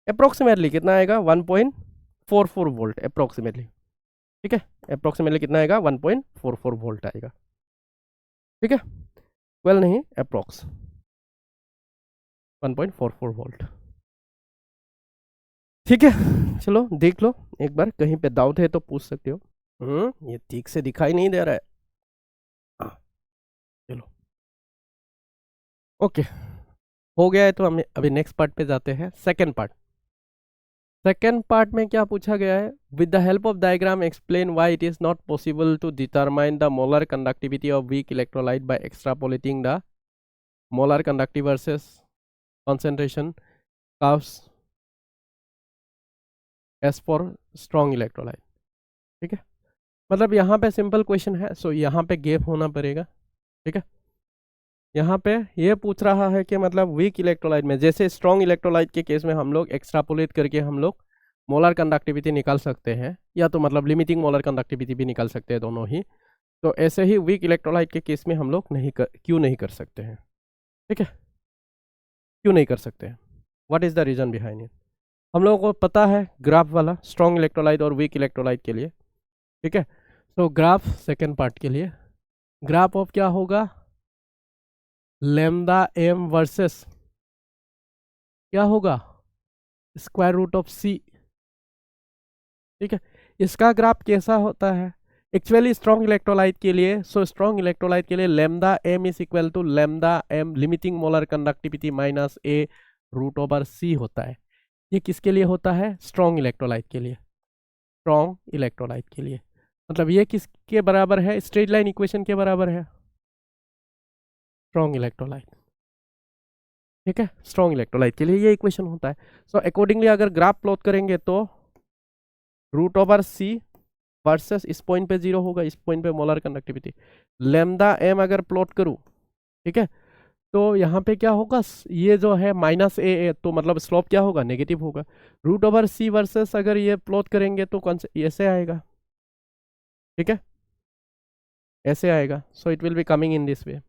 अप्रोक्सीमेटली कितना आएगा 1.44 वोल्ट अप्रोक्सीमेटली। ठीक है अप्रोक्सीमेटली कितना आएगा 1.44 वोल्ट आएगा। ठीक है वेल नहीं अप्रोक्स 1.44 वोल्ट। ठीक है चलो देख लो एक बार, कहीं पे डाउट है तो पूछ सकते हो। ये ठीक से दिखाई नहीं दे रहा है। चलो ओके हो गया है, तो हम अभी नेक्स्ट पार्ट पे जाते हैं। सेकंड पार्ट, सेकेंड पार्ट में क्या पूछा गया है with the help of diagram explain why it is not possible to determine the molar conductivity of weak electrolyte by extrapolating the molar conductivity versus concentration curves as for strong electrolyte. ठीक है, मतलब यहाँ पे simple question है, सो यहाँ पे gap होना पड़ेगा। ठीक है, यहाँ पे ये पूछ रहा है कि मतलब वीक इलेक्ट्रोलाइट में जैसे स्ट्रॉन्ग इलेक्ट्रोलाइट के केस में हम लोग एक्सट्रापोलेट करके हम लोग मोलर कंडक्टिविटी निकाल सकते हैं, या तो मतलब लिमिटिंग मोलर कंडक्टिविटी भी निकाल सकते हैं दोनों ही। तो ऐसे ही वीक इलेक्ट्रोलाइट के केस में हम लोग क्यों नहीं कर सकते हैं। ठीक है, क्यों नहीं कर सकते हैं, what is the reason behind it. हम लोगों को पता है ग्राफ वाला स्ट्रॉन्ग इलेक्ट्रोलाइट और वीक इलेक्ट्रोलाइट के लिए। ठीक है, तो ग्राफ सेकेंड पार्ट के लिए ग्राफ ऑफ क्या होगा लैम्डा एम वर्सेस क्या होगा स्क्वायर रूट ऑफ सी। ठीक है, इसका ग्राफ कैसा होता है एक्चुअली स्ट्रॉन्ग इलेक्ट्रोलाइट के लिए। सो स्ट्रॉन्ग इलेक्ट्रोलाइट के लिए lambda M is equal to lambda M limiting molar conductivity minus A root over C होता है। ये किसके लिए होता है स्ट्रॉन्ग इलेक्ट्रोलाइट के लिए, स्ट्रॉन्ग इलेक्ट्रोलाइट के लिए। मतलब ये किसके बराबर है स्ट्रेट लाइन इक्वेशन के बराबर है, स्ट्रॉन्ग इलेक्ट्रोलाइट। ठीक है, स्ट्रॉन्ग इलेक्ट्रोलाइट के लिए ये इक्वेशन होता है। सो अकॉर्डिंगली अगर ग्राफ प्लॉट करेंगे तो √C वर्सेस इस पॉइंट पे 0 होगा, इस पॉइंट पे मोलर कंडक्टिविटी। लैम्डा m अगर प्लॉट करूं, ठीक है, तो यहाँ पे क्या होगा, ये जो है -a तो मतलब स्लोप क्या होगा, नेगेटिव होगा। √C वर्सेस अगर ये प्लॉट करेंगे तो कौन से ऐसे आएगा, ठीक है, ऐसे आएगा। So it will be coming in this way.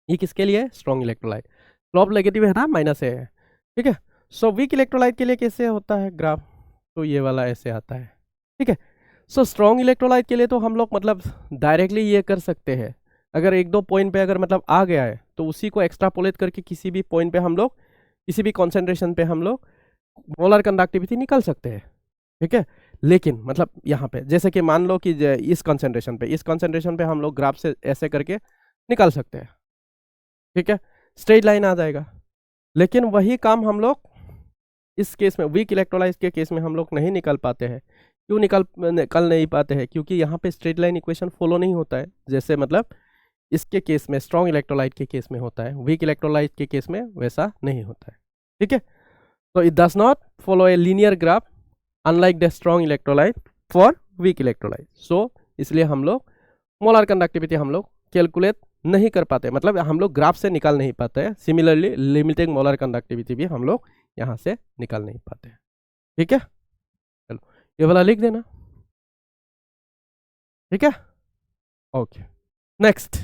ये किसके लिए, स्ट्रॉन्ग इलेक्ट्रोलाइट। स्लोप नेगेटिव है ना, -a है, ठीक है। सो वीक इलेक्ट्रोलाइट के लिए कैसे होता है ग्राफ, तो ये वाला ऐसे आता है, ठीक है। सो स्ट्रॉन्ग इलेक्ट्रोलाइट के लिए तो हम लोग मतलब डायरेक्टली ये कर सकते हैं, अगर एक दो पॉइंट पे अगर मतलब आ गया है तो उसी को एक्स्ट्रापोलेट करके किसी भी पॉइंट पे हम लोग, किसी भी कॉन्सेंट्रेशन पे हम लोग मोलर कंडक्टिविटी निकाल सकते हैं, ठीक है। लेकिन मतलब यहाँ पे जैसे कि मान लो कि इस कॉन्सेंट्रेशन पे हम लोग ग्राफ से ऐसे करके निकाल सकते हैं, ठीक है, स्ट्रेट लाइन आ जाएगा। लेकिन वही काम हम लोग इस केस में, वीक इलेक्ट्रोलाइट के केस में हम लोग नहीं निकाल पाते हैं। क्यों निकाल नहीं पाते हैं, क्योंकि यहाँ पे स्ट्रेट लाइन इक्वेशन फॉलो नहीं होता है, जैसे मतलब इसके केस में, स्ट्रॉन्ग इलेक्ट्रोलाइट के केस में होता है, वीक इलेक्ट्रोलाइट के केस में वैसा नहीं होता है, ठीक है। तो it does not follow a linear graph unlike the strong electrolyte for weak electrolyte. So इसलिए हम लोग मोलर कंडक्टिविटी हम लोग कैलकुलेट नहीं कर पाते, मतलब हम लोग ग्राफ से निकाल नहीं पाते हैं। सिमिलरली लिमिटिंग मोलर कंडक्टिविटी भी हम लोग यहाँ से निकाल नहीं पाते हैं, ठीक है। चलो ये वाला लिख देना, ठीक है, ओके। नेक्स्ट,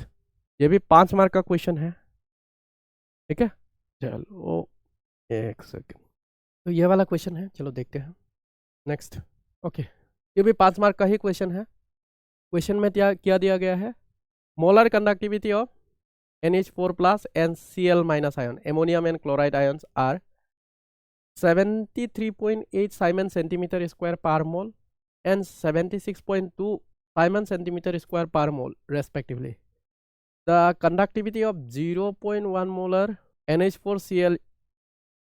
ये भी 5 मार्क का क्वेश्चन है, ठीक है। चलो एक सेकेंड, तो ये वाला क्वेश्चन है, चलो देखते हैं। नेक्स्ट, ओके, ये भी 5 मार्क का ही क्वेश्चन है। क्वेश्चन में क्या दिया गया है, molar conductivity of NH4+ and Cl- ion, ammonium and chloride ions are 73.8 Simon centimeter square per mole and 76.2 Simon centimeter square per mole respectively. The conductivity of 0.1 molar NH4Cl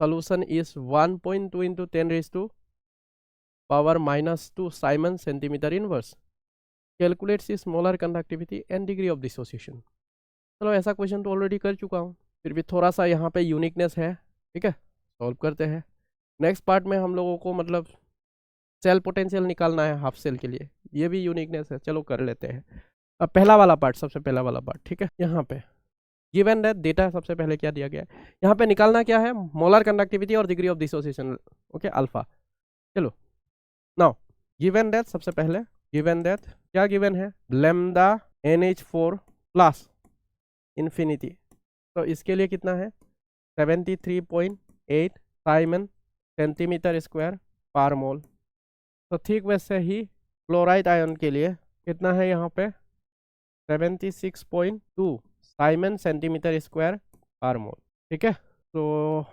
solution is 1.2 into 10 raised to power -2 Simon centimeter inverse. Calculates its molar conductivity and degree of dissociation. चलो ऐसा question तो already कर चुका हूँ, फिर भी थोड़ा सा यहाँ पे यूनिकनेस है, ठीक है, सॉल्व करते हैं। नेक्स्ट पार्ट में हम लोगों को मतलब सेल पोटेंशियल निकालना है हाफ सेल के लिए, ये भी यूनिकनेस है, चलो कर लेते हैं। अब पहला वाला पार्ट, सबसे पहला वाला पार्ट, ठीक है। यहाँ पे गिवन दैट डेटा सबसे पहले क्या दिया गया है, यहाँ पे निकालना क्या है, मोलर कंडक्टिविटी और degree of dissociation, okay, alpha. चलो नाउ गिवन दैट, सबसे पहले गिवन दैट क्या गिवन है, लैम्डा NH4+ इन्फिनिटी, तो इसके लिए कितना है 73.8 साइमन सेंटीमीटर स्क्वायर पर मोल। तो ठीक वैसे ही क्लोराइड आयन के लिए कितना है यहाँ पे 76.2 साइमन सेंटीमीटर स्क्वायर पर मोल, ठीक है। तो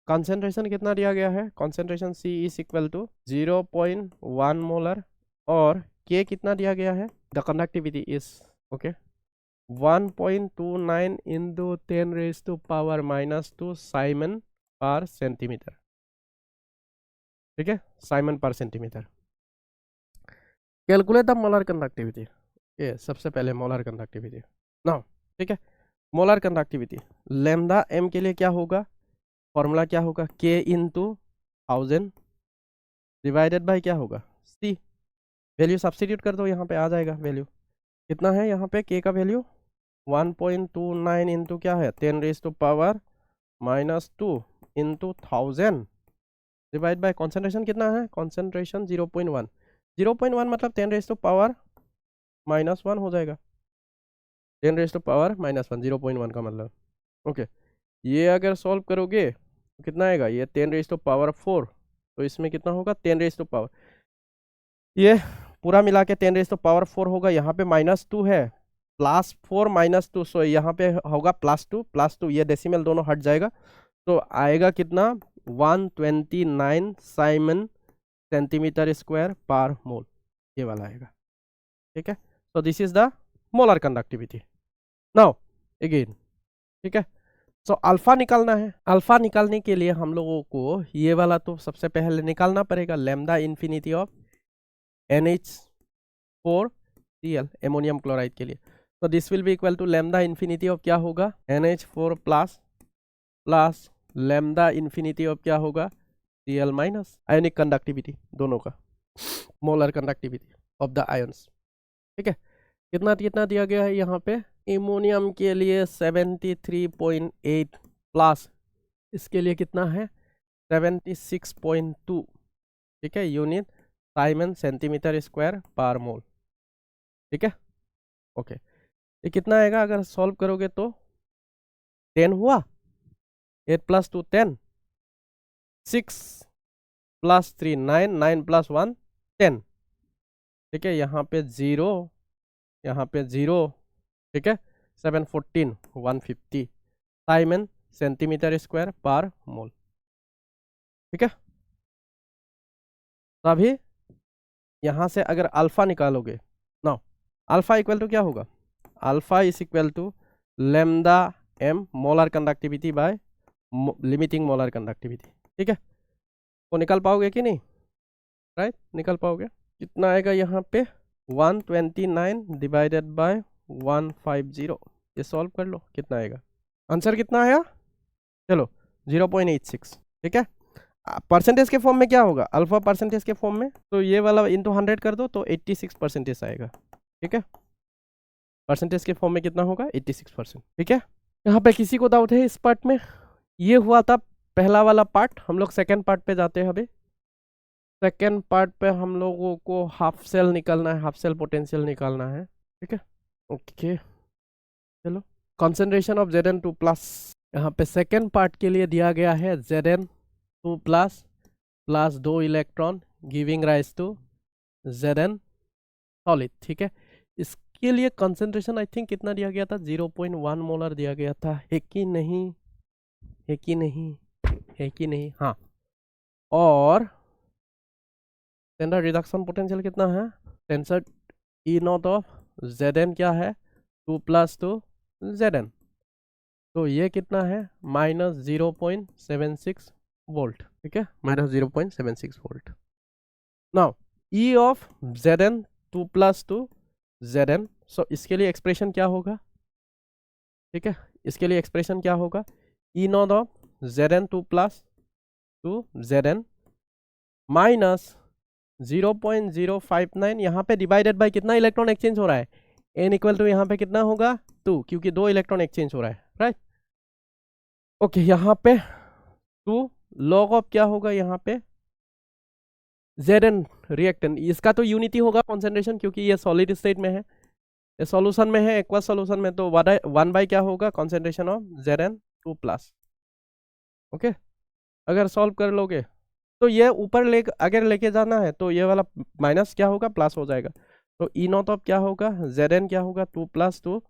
कॉन्सेंट्रेशन कितना दिया गया है, concentration C is equal to 0.1 molar और K कितना दिया गया है, the conductivity is okay 1.29 into 10 raised to power -2 siemens per centimetre, ठीक है, siemens per centimetre. Calculate the molar conductivity, ये सबसे पहले मोलर कंडक्टिविटी नाउ, ठीक है। मोलर कंडक्टिविटी लैम्डा m के लिए क्या होगा, फॉर्मूला क्या होगा, K इंटू 1000 डिवाइडेड बाय क्या होगा C, वैल्यू सब्स्टिट्यूट कर दो, यहाँ पे आ जाएगा वैल्यू कितना है, यहाँ पे K का वैल्यू 1.29 इंटू क्या है 10 raise to power -2 into 1000 divide by concentration कितना है, कॉन्सेंट्रेशन 0.1, 0.1 मतलब 10 रेज टू पावर -1 हो जाएगा, 10 रेज टू पावर -1 0.1 का मतलब, ओके। ये अगर सॉल्व करोगे तो कितना आएगा, ये 10 रेज टू पावर 4, तो इसमें कितना होगा 10 रेज टू पावर, ये पूरा मिला के 10 रेज टू पावर 4 होगा, यहाँ पे -2 है, +4 -2, सो यहाँ पे होगा +2, ये डेसिमल दोनों हट जाएगा, तो आएगा कितना 129 साइमन सेंटीमीटर स्क्वायर पर मोल, ये वाला आएगा, ठीक है। So this is the molar conductivity. Now again, ठीक है, सो अल्फा निकालना है। अल्फा निकालने के लिए हम लोगों को ये वाला तो सबसे पहले निकालना पड़ेगा, lambda infinity of NH4Cl ammonium chloride के लिए। तो this will be equal to lambda infinity of क्या होगा NH4 plus plus lambda infinity of क्या होगा Cl माइनस आयोनिक कंडक्टिविटी दोनों का molar conductivity of the ions. ठीक है, कितना कितना दिया गया है यहाँ पे एमोनियम के लिए 73.8 प्लस इसके लिए कितना है 76.2। ठीक है, unit Simon centimetre square per मोल। ठीक है, ओके, ये कितना आएगा अगर सॉल्व करोगे तो 10 हुआ, 8 प्लस 2 10, 6 प्लस 3 9, 9 प्लस 1 10। ठीक है, यहाँ पे 0, यहाँ पे 0। ठीक है, 7 14 150 साइमन सेंटीमीटर स्क्वायर पर मोल। ठीक है, तो अभी यहाँ से अगर अल्फा निकालोगे ना, अल्फा इक्वल टू क्या होगा, alpha is equal to lambda m molar conductivity by limiting molar conductivity. ठीक है, तो निकाल पाओगे कि नहीं, राइट, निकाल पाओगे। कितना आएगा यहाँ पे 129 डिवाइडेड बाय 150। ये सॉल्व कर लो, कितना आएगा, आंसर कितना आया, चलो 0.86। ठीक है, परसेंटेज के फॉर्म में क्या होगा, अल्फा परसेंटेज के फॉर्म में, तो ये वाला इंटू 100 कर दो तो 86% आएगा। ठीक है, परसेंटेज के फॉर्म में कितना होगा 86%। ठीक है, यहाँ पे किसी को डाउट है इस पार्ट में, ये हुआ था पहला वाला पार्ट। हम लोग सेकेंड पार्ट पे जाते हैं। अभी सेकेंड पार्ट पे हम लोगों को हाफ सेल निकालना है, हाफ सेल पोटेंशियल निकालना है। ठीक है, ओके, चलो कॉन्सेंट्रेशन ऑफ Zn2 प्लस, यहाँ पे सेकेंड पार्ट के लिए दिया गया है Zn2 plus plus 2 electron giving rise to Zn solid. ठीक है, इसके लिए कंसंट्रेशन आई थिंक कितना दिया गया था, 0.1 मोलर दिया गया था, है कि नहीं, है कि नहीं, है कि नहीं, हाँ। और स्टैंडर्ड रिडक्शन पोटेंशियल कितना है, tensor E not of Zn क्या है 2 प्लस 2 Zn, तो ये कितना है -0.76 वोल्ट। ठीक है, -0.76 volt. Now E of Zn 2 plus 2 Zn, सो इसके लिए एक्सप्रेशन क्या होगा, ठीक है, इसके लिए एक्सप्रेशन क्या होगा, E not of Zn 2 plus 2 Zn minus 0.059, यहाँ पे डिवाइडेड बाय कितना इलेक्ट्रॉन एक्सचेंज हो रहा है, n इक्वल टू यहाँ पे कितना होगा 2, क्योंकि 2 इलेक्ट्रॉन एक्सचेंज हो रहा है, राइट। ओके, यहाँ पे 2 लॉग ऑफ क्या होगा, यहाँ पे Zn रिएक्टेंट, इसका तो यूनिटी होगा कॉन्सेंट्रेशन, क्योंकि ये सॉलिड स्टेट में है, ये सॉल्यूशन में है, एक्वा सॉल्यूशन में, तो 1 बाय क्या होगा concentration of Zn2 plus. Okay, अगर सॉल्व कर लोगे तो ये ऊपर अगर लेके जाना है तो ये वाला माइनस क्या होगा प्लस हो जाएगा, तो ई नॉट ऑफ क्या होगा Zn क्या होगा 2 प्लस 2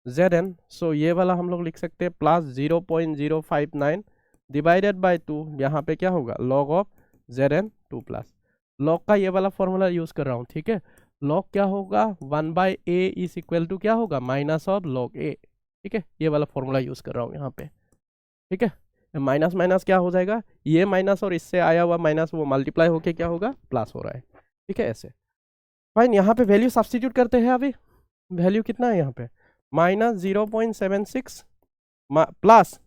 Zn, सो ये वाला हम लोग लिख सकते हैं प्लस 0.059 डिवाइडेड बाय 2, यहाँ पे क्या होगा log of Zn2 plus. Log का ये वाला फॉर्मूला यूज कर रहा हूँ। ठीक है, लॉग क्या होगा 1 by A is equal to क्या होगा माइनस ऑफ लॉग ए। ठीक है, ये वाला फॉर्मूला यूज कर रहा हूँ यहाँ पे। ठीक है, माइनस माइनस क्या हो जाएगा, ये माइनस और इससे आया हुआ माइनस वो मल्टीप्लाई होके क्या होगा प्लस हो रहा है। ठीक है, ऐसे फाइन, यहाँ पे वैल्यू सब्स्टिट्यूट करते हैं। अभी वैल्यू कितना है यहाँ पे -0.76 प्लस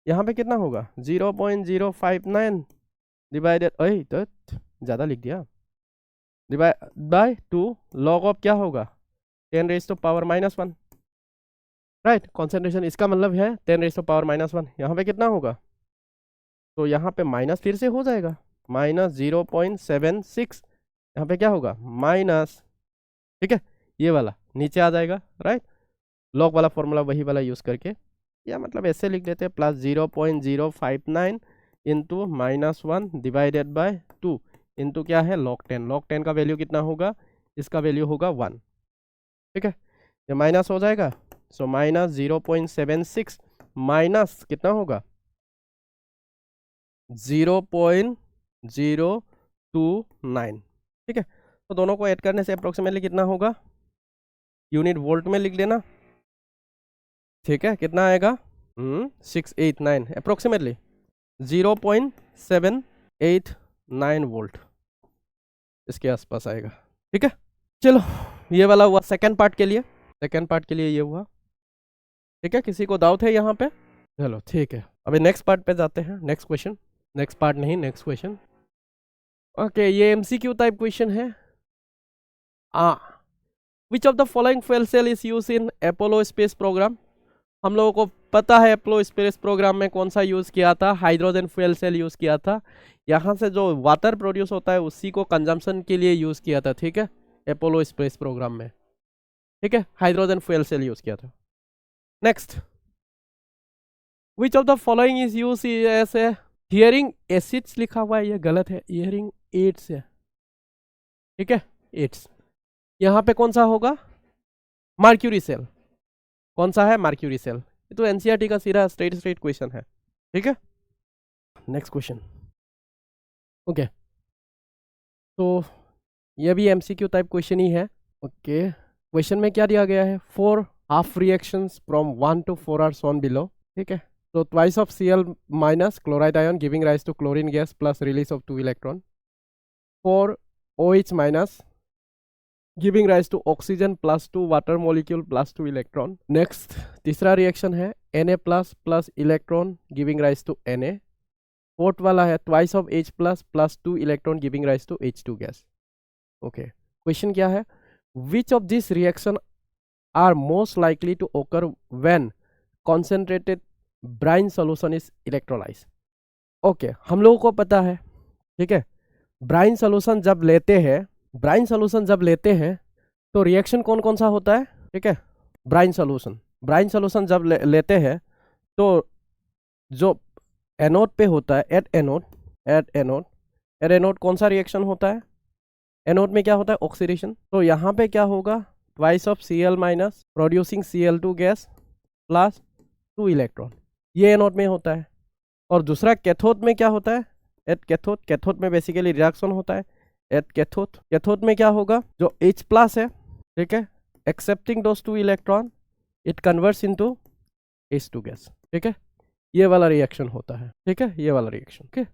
यहाँ पे कितना होगा 0.059 डिवाइडेड, तो ज़्यादा लिख दिया, डिवाइड बाय 2 लॉग ऑफ क्या होगा 10⁻⁻1, राइट। कॉन्सेंट्रेशन इसका मतलब है 10⁻⁻1, यहाँ पे कितना होगा, तो यहाँ पे माइनस फिर से हो जाएगा -0.76, यहाँ पे क्या होगा माइनस। ठीक है, ये वाला नीचे आ जाएगा, राइट। लॉग वाला फॉर्मूला वही वाला यूज करके, या मतलब ऐसे लिख देते हैं plus 0.059 into -1 divided by 2 into क्या है log 10। log 10 का वैल्यू कितना होगा, इसका वैल्यू होगा 1। ठीक है, ये माइनस हो जाएगा, सो -0.76 माइनस कितना होगा 0.029। ठीक है, तो दोनों को ऐड करने से अप्रोक्सीमेटली कितना होगा, यूनिट वोल्ट में लिख लेना। ठीक है, कितना आएगा 689 अप्रोक्सीमेटली 0.789 वोल्ट इसके आसपास आएगा। ठीक है, चलो ये वाला हुआ सेकेंड पार्ट के लिए। सेकेंड पार्ट के लिए ये हुआ। ठीक है, किसी को डाउट है यहाँ पे? चलो ठीक है, अभी नेक्स्ट पार्ट पे जाते हैं। नेक्स्ट क्वेश्चन, नेक्स्ट पार्ट नहीं, नेक्स्ट क्वेश्चन। ओके, ये एमसीक्यू टाइप क्वेश्चन है। Which of the following fuel cell is use in Apollo space programme? हम लोगों को पता है अपोलो स्पेस प्रोग्राम में कौन सा यूज किया था, हाइड्रोजन फ्यूल सेल यूज किया था। यहाँ से जो वाटर प्रोड्यूस होता है उसी को कंजम्पशन के लिए यूज किया था। ठीक है, अपोलो स्पेस प्रोग्राम में। ठीक है, हाइड्रोजन फ्यूल सेल यूज किया था। Next, which of the following is use as a hearing aids लिखा हुआ है, ये गलत है, हियरिंग एड्स है। ठीक है, एड्स। यहाँ पे कौन सा होगा? Mercury cell. कौन सा है? Mercury cell. ये तो एनसीईआरटी का सीधा स्ट्रेट क्वेश्चन है। ठीक है, नेक्स्ट क्वेश्चन। ओके, तो ये भी एमसीक्यू टाइप क्वेश्चन ही है। ओके, क्वेश्चन में क्या दिया गया है? 4 half reactions from 1 to 4 are shown below. ठीक है, तो twice of Cl minus chloride ion giving rise to chlorine gas plus release of 2 electron. 4 OH minus giving rise to oxygen plus 2 water molecule plus 2 electron. Next, तीसरा reaction है Na plus plus electron giving rise to Na। Fourth वाला है twice of H plus plus 2 electron giving rise to H2 gas. Okay, question क्या है? Which of this reaction are most likely to occur when concentrated brine solution is electrolyse. Okay, हम लोगों को पता है, ठीक है, ब्राइन सोल्यूशन जब लेते हैं तो रिएक्शन कौन कौन सा होता है? ठीक है, ब्राइन सोल्यूशन जब लेते हैं तो जो एनोड पे होता है, एट एनोड कौन सा रिएक्शन होता है? एनोड में क्या होता है? ऑक्सीडेशन। तो यहाँ पे क्या होगा? Twice of Cl minus producing Cl2 gas plus 2 electron, ये एनोड में होता है। और दूसरा कैथोड में क्या होता है? एट कैथोड में बेसिकली रिएक्शन होता है। एट कैथोड में क्या होगा? जो H प्लस है, ठीक है, accepting those 2 electron it converts into H2 gas. ठीक है, ये वाला रिएक्शन होता है। ठीक है, ये वाला रिएक्शन। ठीक है,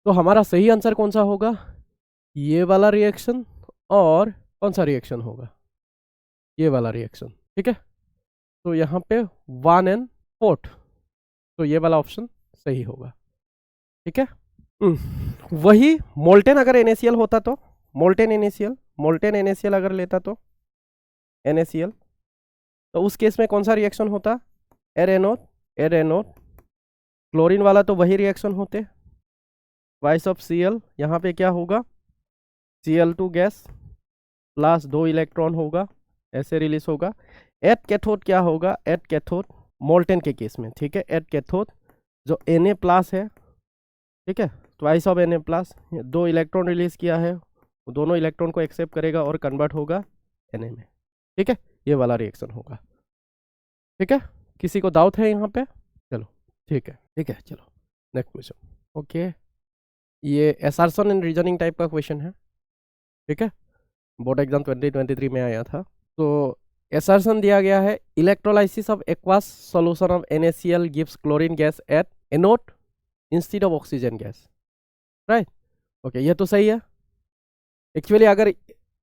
तो हमारा सही आंसर कौन सा होगा? ये वाला रिएक्शन। और कौन सा रिएक्शन होगा? ये वाला रिएक्शन। ठीक है, तो यहाँ पे 1 and 4, तो ये वाला ऑप्शन सही होगा। ठीक है, वही मोल्टेन अगर NaCl होता तो, मोल्टेन NaCl अगर लेता तो NaCl, तो उस केस में कौन सा रिएक्शन होता? Add anode. क्लोरीन वाला तो वही रिएक्शन होते, ट्वाइस ऑफ Cl, यहाँ पे क्या होगा? Cl2 गैस प्लस 2 इलेक्ट्रॉन होगा, ऐसे रिलीज होगा। एट कैथोड क्या होगा? एट कैथोड मोल्टेन के केस में, ठीक है, एट कैथोड जो Na प्लस है, ठीक है, twice of Na plus, 2 electron release किया है, दोनों इलेक्ट्रॉन को एक्सेप्ट करेगा और कन्वर्ट होगा Na में। ठीक है, ये वाला रिएक्शन होगा। ठीक है, किसी को डाउट है यहाँ पे? चलो ठीक है, चलो नेक्स्ट क्वेश्चन। ओके, ये एसर्शन एंड रीजनिंग टाइप का क्वेश्चन है। ठीक है, बोर्ड एग्जाम 2023 में आया था। तो एसर्शन दिया गया है, electrolysis of aqueous solution of NaCl gives chlorine gas at anode instead of oxygen gas, right? Okay, ये तो सही है। एक्चुअली अगर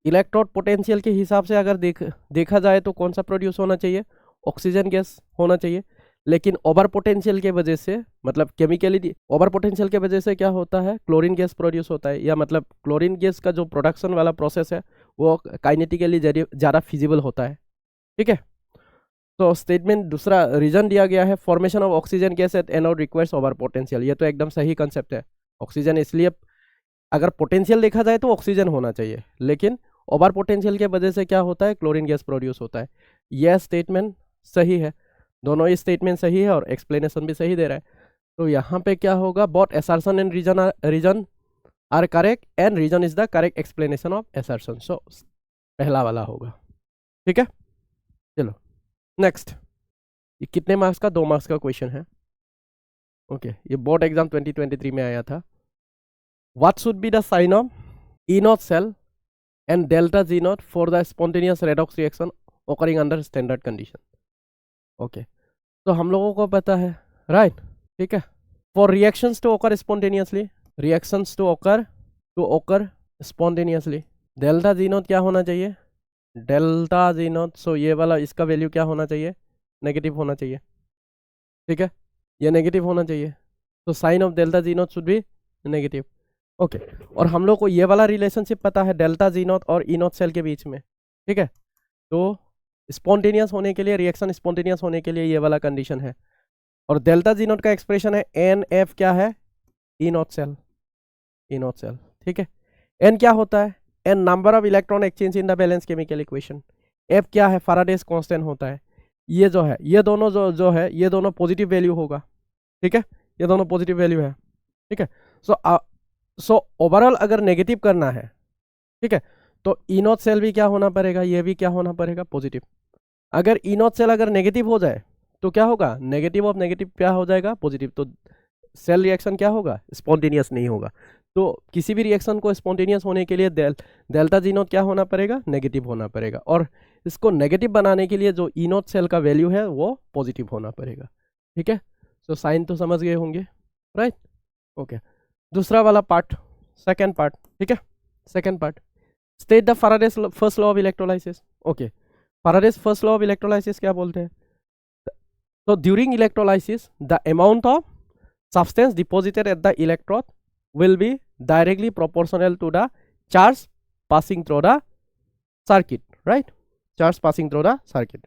इलेक्ट्रोड पोटेंशियल के हिसाब से अगर देखा जाए तो कौन सा प्रोड्यूस होना चाहिए? ऑक्सीजन गैस होना चाहिए। लेकिन ओवर पोटेंशियल के वजह से, मतलब केमिकली ओवर पोटेंशियल के वजह से क्या होता है? क्लोरीन गैस प्रोड्यूस होता है, या मतलब क्लोरीन गैस का जो प्रोडक्शन वाला प्रोसेस है वो काइनेटिकली ज़्यादा फिजिबल होता है। ठीक है, तो स्टेटमेंट दूसरा रीजन दिया गया है, formation of oxygen gas at anode requires over potential. ये तो एकदम सही कंसेप्ट है। ऑक्सीजन, इसलिए अगर पोटेंशियल देखा जाए तो ऑक्सीजन होना चाहिए, लेकिन ओवर पोटेंशियल के वजह से क्या होता है? क्लोरीन गैस प्रोड्यूस होता है। यह स्टेटमेंट सही है, दोनों ही स्टेटमेंट सही है और एक्सप्लेनेशन भी सही दे रहा है। तो यहाँ पे क्या होगा? Both assertion and reason are correct and reason is the correct explanation of assertion. So पहला वाला होगा। ठीक है, चलो नेक्स्ट। ये कितने मार्क्स का? 2 मार्क्स का क्वेश्चन है। ओके, ये बोर्ड एग्जाम 2023 में आया था। What should be the sign of E0 cell and delta G0 for the spontaneous redox reaction occurring under standard condition? Okay, तो हम लोगों को पता है, राइट? ठीक है, for reactions to occur spontaneously, reactions to occur spontaneously, delta G0 क्या होना चाहिए? डेल्टा जी नॉट, सो ये वाला इसका वैल्यू क्या होना चाहिए, नेगेटिव होना चाहिए, ठीक है, ये नेगेटिव होना चाहिए, तो sign of delta G not should be negative. Okay, और हम लोग को ये वाला रिलेशनशिप पता है डेल्टा जी नॉट और ई नॉट सेल के बीच में, ठीक है, तो स्पॉन्टेनियस होने के लिए, रिएक्शन स्पॉन्टेनियस होने के लिए ये वाला कंडीशन है। और डेल्टा जी नॉट का एक्सप्रेशन है एन एफ क्या है, E not cell, E not cell, ठीक है। एन क्या होता है, N number of electron exchange in the balance chemical equation. F क्या है, फैराडेज कांस्टेंट होता है। ये जो है, ये दोनों जो है, ये दोनों पॉजिटिव वैल्यू होगा, ठीक है, ये दोनों पॉजिटिव वैल्यू है, ठीक है। सो ओवरऑल अगर नेगेटिव करना है, ठीक है, तो ई नॉट सेल भी क्या होना पड़ेगा, ये भी क्या होना पड़ेगा, पॉजिटिव। अगर ई नॉट सेल अगर नेगेटिव हो जाए तो क्या होगा, नेगेटिव ऑफ नेगेटिव क्या हो जाएगा, पॉजिटिव, तो सेल रिएक्शन क्या होगा, स्पॉन्टेनियस नहीं होगा। तो किसी भी रिएक्शन को स्पॉन्टेनियस होने के लिए डेल्टा जी नॉट क्या होना पड़ेगा, नेगेटिव होना पड़ेगा, और इसको नेगेटिव बनाने के लिए जो ई नॉट सेल का वैल्यू है वो पॉजिटिव होना पड़ेगा, ठीक है। तो साइन तो समझ गए होंगे, राइट, ओके। दूसरा वाला पार्ट, सेकेंड पार्ट, ठीक है, second part, state the Faraday's first law of electrolysis. Okay, Faraday's first law of electrolysis क्या बोलते हैं, तो during electrolysis the amount of substance deposited at the electrode will be directly proportional to the charge passing through the circuit, right, charge passing through the circuit,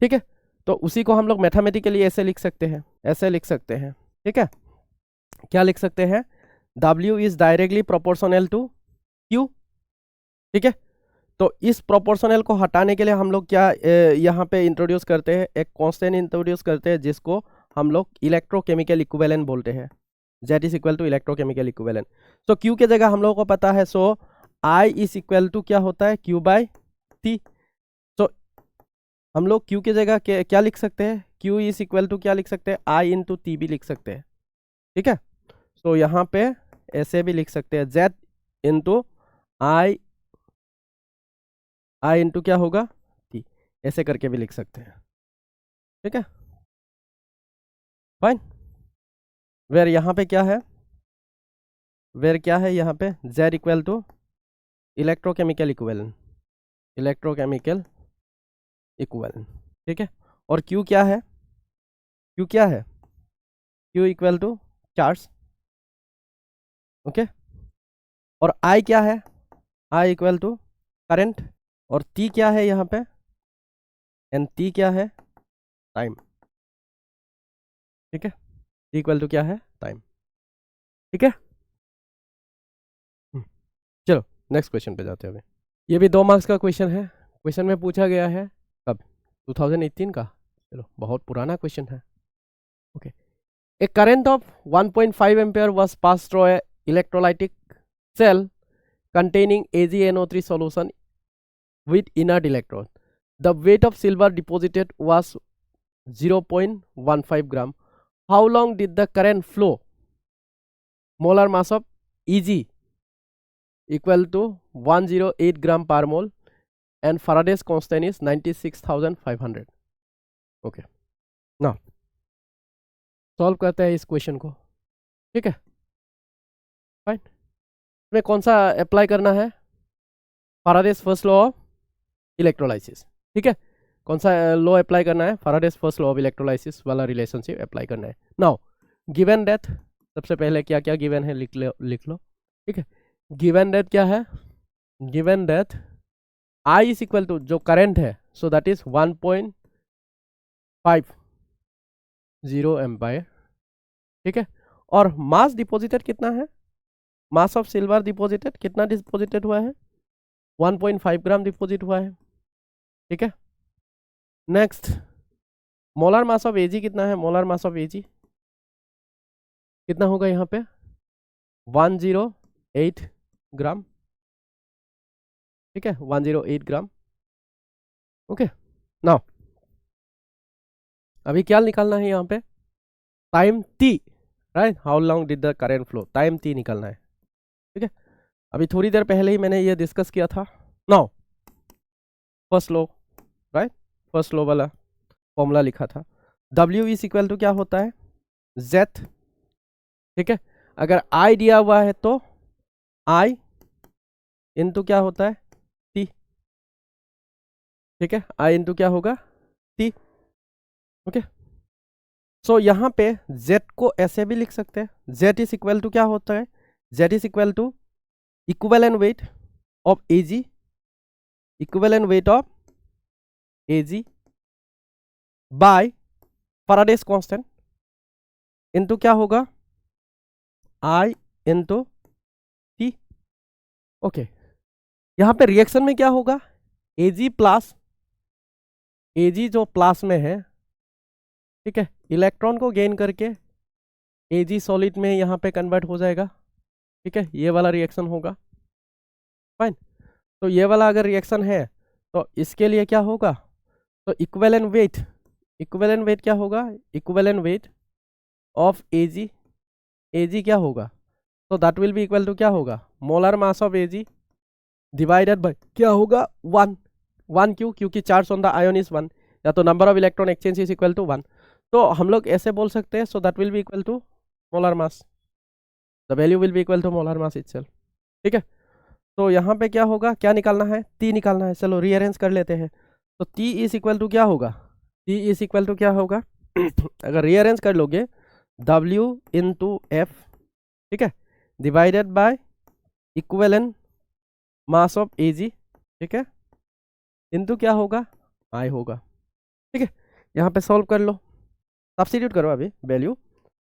ठीक है। तो उसी को हम लोग मैथमेटिकली ऐसे लिख सकते हैं, ऐसे लिख सकते हैं, ठीक है, क्या लिख सकते हैं, W is directly proportional to Q, ठीक है। तो इस प्रोपोर्शनल को हटाने के लिए हम लोग क्या यहाँ पे इंट्रोड्यूस करते हैं, एक कांस्टेंट इंट्रोड्यूस करते हैं जिसको हम लोग इलेक्ट्रोकेमिकल इक्विवेलेंट बोलते हैं, Z is equal to electrochemical equivalent. So Q के जगह हम लोग को पता है, so I is equal to क्या होता है, Q बाय T। सो हम लोग Q के जगह क्या लिख सकते हैं, Q इज इक्वल टू क्या लिख सकते हैं, I इंटू T भी लिख सकते हैं, ठीक है। सो यहाँ पे ऐसे भी लिख सकते हैं, Z इंटू I इंटू क्या होगा, T, ऐसे करके भी लिख सकते हैं, ठीक है, फाइन। वेर यहाँ पे क्या है, वेर क्या है यहाँ पे, Z equal to electrochemical equivalent, electrochemical equivalent, ठीक है। और Q क्या है, Q क्या है, Q equal to charge, okay. और I क्या है, I इक्वल टू करंट, और T क्या है यहाँ पे, एंड T क्या है, टाइम, ठीक है, T इक्वल टू क्या है, टाइम, ठीक है। चलो नेक्स्ट क्वेश्चन पे जाते हैं। अभी ये भी 2 मार्क्स का क्वेश्चन है, क्वेश्चन में पूछा गया है कब, 2018 का, चलो बहुत पुराना क्वेश्चन है, okay. A current of 1.5 ampere was pass through a electrolytic cell containing AgNO3 solution with inert electrode. The weight of silver deposited was 0.15 gram. How long did the current flow? Molar mass of Eg equal to 108 gram per mole and Faraday's constant is 96,500. Okay. Now solve करते हैं इस question को, ठीक है, fine. इसमें कौन सा apply करना है, Faraday's first law of electrolysis, ठीक है, कौन सा लॉ अप्लाई करना है, Faraday's first law of electrolysis वाला रिलेशनशिप अप्लाई करना है। नाउ गिवन दैट, सबसे पहले क्या क्या गिवन है लिख लो, ठीक है। गिवन दैट क्या है, given that I is equal to जो करंट है, सो दैट इज 1.50 एम्पायर, ठीक है। और मास डिपोजिटेड कितना है, मास ऑफ सिल्वर डिपोजिटेड कितना डिपोजिटेड हुआ है, 1.5 ग्राम डिपोजिट हुआ है, ठीक है। Next molar mass of Ag कितना है, मोलर मास ऑफ Ag कितना होगा यहाँ पे, 108 ग्राम, ठीक है, 108 ग्राम, ओके। नाउ अभी क्या निकालना है यहाँ पे, time T, right, how long did the current flow, time T निकालना है, ठीक है। अभी थोड़ी देर पहले ही मैंने ये डिस्कस किया था। नाउ फर्स्ट लो, राइट, फर्स्ट लो वाला फॉर्मूला लिखा था, W इज इक्वल टू क्या होता है, Z, ठीक है। अगर I दिया हुआ है तो I इंटू क्या होता है, T, ठीक है, I इंटू क्या होगा T। ओके, सो यहाँ पे Z को ऐसे भी लिख सकते हैं, Z इज इक्वल टू क्या होता है, Z is equal to equivalent weight of AG, equivalent weight of AG by Faraday's constant into क्या होगा I इनटू T। ओके, यहाँ पे रिएक्शन में क्या होगा, AG प्लस, AG जो प्लस में है, ठीक है, इलेक्ट्रॉन को गेन करके AG सॉलिड में यहाँ पे कन्वर्ट हो जाएगा। ठीक है, ये वाला रिएक्शन होगा। फाइन, तो ये वाला अगर रिएक्शन है तो इसके लिए क्या होगा, तो इक्विवेलेंट वेट क्या होगा, equivalent weight of AG, AG क्या होगा, तो that will be equal to क्या होगा, molar mass of AG divided by क्या होगा 1 क्यों, क्योंकि charge on the ion is 1, या तो number of electron exchange is equal to 1, तो हम लोग ऐसे बोल सकते हैं, so that will be equal to molar mass, the value will be equal to molar mass itself. ठीक है, तो यहाँ पे क्या होगा, क्या निकालना है, T निकालना है। चलो रीअरेंज कर लेते हैं, तो T इज इक्वल टू क्या होगा, T इज इक्वल टू क्या होगा अगर रीअरेंज कर लोगे W इंटू F, ठीक है, divided by equivalent mass of AG, ठीक है, इंटू क्या होगा I होगा। ठीक है, यहाँ पे सॉल्व कर लो, सब्स्टिट्यूट करो अभी वैल्यू,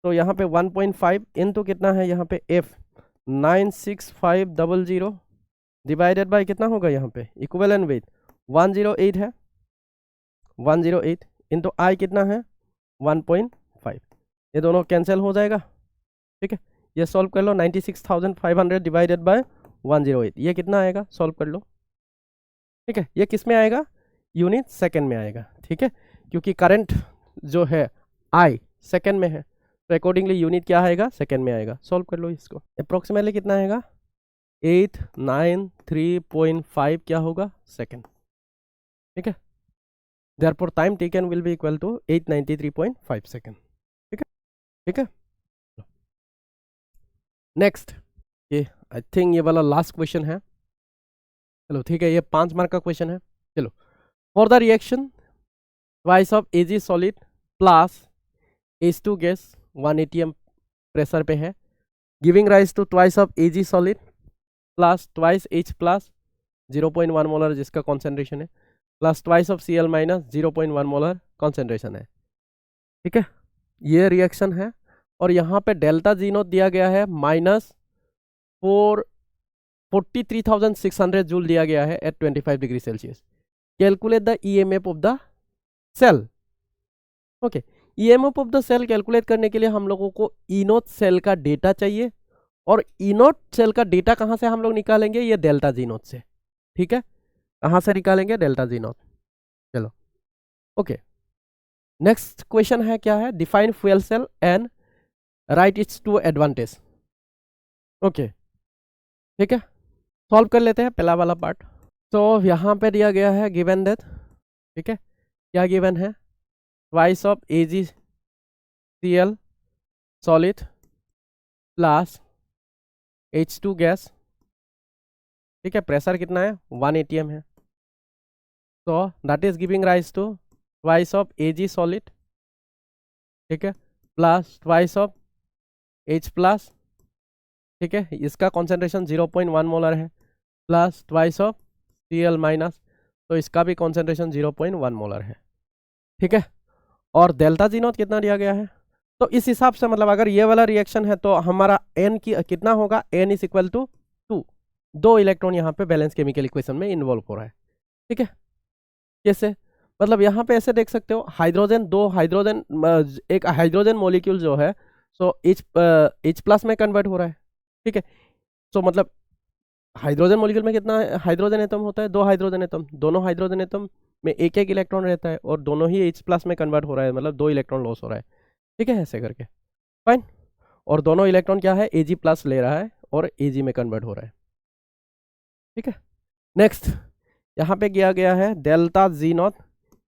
तो यहाँ पे 1.5 इंटू कितना है यहाँ पे F 96500 डिवाइडेड बाय कितना होगा यहाँ पे इक्विवेलेंट वेट 108 है, 108 इंटू I कितना है 1.5, ये दोनों कैंसिल हो जाएगा। ठीक है, ये सॉल्व कर लो, 96,500 डिवाइडेड बाय 108, ये कितना आएगा, सॉल्व कर लो। ठीक है, ये किस में आएगा, यूनिट सेकेंड में आएगा। ठीक है, क्योंकि करंट जो है I सेकेंड में है, तो अकॉर्डिंगली यूनिट क्या आएगा, सेकेंड में आएगा। सॉल्व कर लो इसको, अप्रोक्सीमेटली कितना आएगा 893.5 क्या होगा सेकेंड। ठीक है, therefore time taken will be equal to 893.5 second. ठीक है, ठीक है, नेक्स्ट, ये आई थिंक ये वाला लास्ट क्वेश्चन है। चलो ठीक है, ये 5 मार्क का क्वेश्चन है। चलो, for the reaction twice of AG solid plus H2 gas 1 atm pressure पे है, giving rise to twice of AG solid plus twice H plus 0.1 molar जिसका कॉन्सेंट्रेशन है, plus twice of Cl minus 0.1 molar concentration है। ठीक है, ये reaction है, और यहाँ पे डेल्टा जी नोट दिया गया है माइनस 43,600 जूल दिया गया है at 25 degree Celsius. Calculate the EMF of the cell. Okay, EMF of the cell calculate करने के लिए हम लोगों को इनोट सेल का डेटा चाहिए, और इनोट सेल का डेटा कहाँ से हम लोग निकालेंगे, ये डेल्टा जी नोट से। ठीक है, कहाँ से निकालेंगे, डेल्टा जी नोट। चलो ओके, नेक्स्ट क्वेश्चन है, क्या है, define fuel cell and write its two advantage. Okay, ठीक है, सॉल्व कर लेते हैं पहला वाला पार्ट। तो यहाँ पे दिया गया है गिवन दैट, ठीक है, क्या गिवन है, twice of AgCl solid plus H2 gas, ठीक है, प्रेशर कितना है 1 atm है, तो that is giving rise to twice of AG solid, ठीक है, plus twice of H plus, ठीक है, इसका कॉन्सेंट्रेशन 0.1 मोलर है, plus twice of Cl minus, तो इसका भी कॉन्सेंट्रेशन 0.1 मोलर है। ठीक है, और डेल्टा जी नॉट कितना दिया गया है, तो इस हिसाब से मतलब अगर ये वाला रिएक्शन है तो हमारा N की कितना होगा, N is equal to 2, 2 electron यहाँ पे बैलेंस केमिकल इक्वेशन में इन्वॉल्व हो रहा है। ठीक है, कैसे, मतलब यहाँ पे ऐसे देख सकते हो, हाइड्रोजन, दो हाइड्रोजन, एक हाइड्रोजन मॉलिक्यूल जो है, सो H प्लस में कन्वर्ट हो रहा है। ठीक है, सो मतलब हाइड्रोजन मॉलिक्यूल में कितना हाइड्रोजन एटम होता है, 2 हाइड्रोजन एटम, दोनों हाइड्रोजन एटम में एक एक इलेक्ट्रॉन रहता है, और दोनों ही H प्लस में कन्वर्ट हो रहा है, मतलब 2 इलेक्ट्रॉन लॉस हो रहा है। ठीक है, ऐसे करके फाइन, और दोनों इलेक्ट्रॉन क्या है, Ag प्लस ले रहा है और Ag में कन्वर्ट हो रहा है। ठीक है, नेक्स्ट यहाँ पे किया गया है delta G not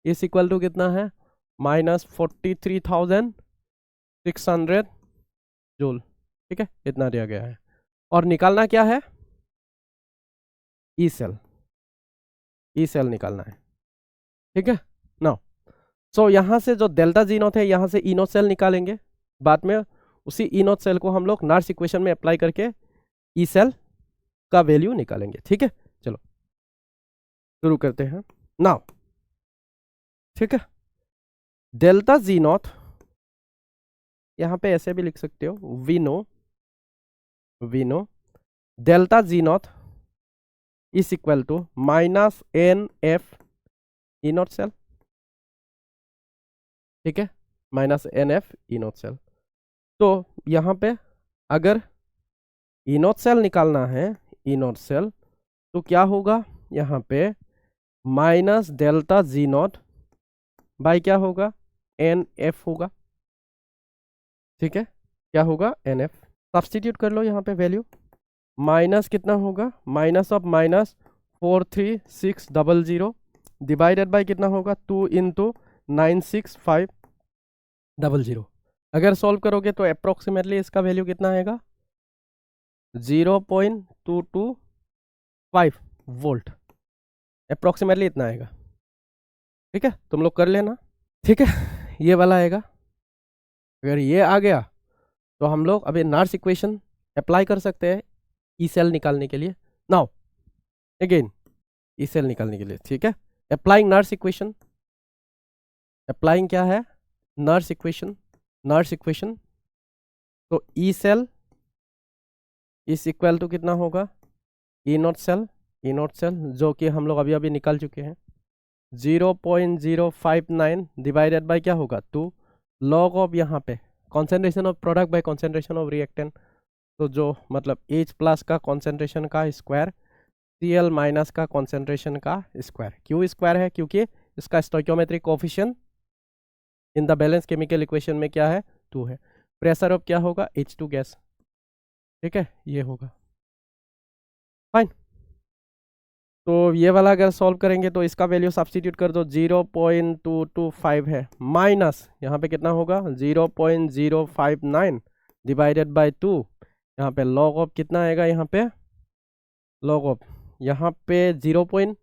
is equal to कितना है, माइनस 43,600 जूल। ठीक है, इतना दिया गया है, और निकालना क्या है, ई सेल निकालना है। ठीक है ना। सो यहाँ से जो डेल्टा जी नॉट है यहाँ से ई नॉट सेल निकालेंगे, बाद में उसी ई नॉट सेल को हम लोग नार्स इक्वेशन में अप्लाई करके ई सेल का वैल्यू निकालेंगे। ठीक है, चलो शुरू करते हैं नाउ। ठीक है, डेल्टा जी नॉट यहाँ पे ऐसे भी लिख सकते हो, we know delta G not is equal to minus N F E not cell. ठीक है, minus N F E not cell. तो यहाँ पे अगर ई नॉट सेल निकालना है, ई नॉट सेल, तो क्या होगा यहाँ पे minus delta G not by क्या होगा एन एफ होगा। ठीक है, क्या होगा एन एफ, सब्सटीट्यूट कर लो यहाँ पे वैल्यू। माइनस कितना होगा, minus of minus 43600 divided by कितना होगा 2 इंटू 96500। अगर सॉल्व करोगे तो अप्रोक्सीमेटली इसका वैल्यू कितना आएगा 0.225 वोल्ट, अप्रोक्सीमेटली इतना आएगा। ठीक है, तुम लोग कर लेना। ठीक है, ये वाला आएगा। अगर ये आ गया तो हम लोग अभी नार्स इक्वेशन अप्लाई कर सकते हैं ई सेल निकालने के लिए। नाउ अगेन ई सेल निकालने के लिए, ठीक है, अप्लाइंग नार्स इक्वेशन। अप्लाइंग क्या है, नार्स इक्वेशन। नार्स इक्वेशन तो E cell is equal to कितना होगा E not cell, E not cell जो कि हम लोग अभी अभी निकाल चुके हैं 0.059 डिवाइडेड बाय क्या होगा 2 लॉग ऑफ यहाँ पे concentration of product bye concentration of reactant. तो जो मतलब H प्लस का कॉन्सेंट्रेशन का स्क्वायर Cl माइनस का कॉन्सेंट्रेशन का स्क्वायर। क्यों स्क्वायर है, क्योंकि इसका stoichiometric coefficient in the balance chemical equation में क्या है 2 है। प्रेशर ऑफ क्या होगा H2 गैस। ठीक है, ये होगा फाइन। तो ये वाला अगर सॉल्व करेंगे तो इसका वैल्यू सब्स्टिट्यूट कर दो 0.225 है, माइनस यहाँ पे कितना होगा 0.059 डिवाइडेड बाय 2। यहाँ पे लॉग ऑफ कितना आएगा, यहाँ पे लॉग ऑफ यहाँ पे 0.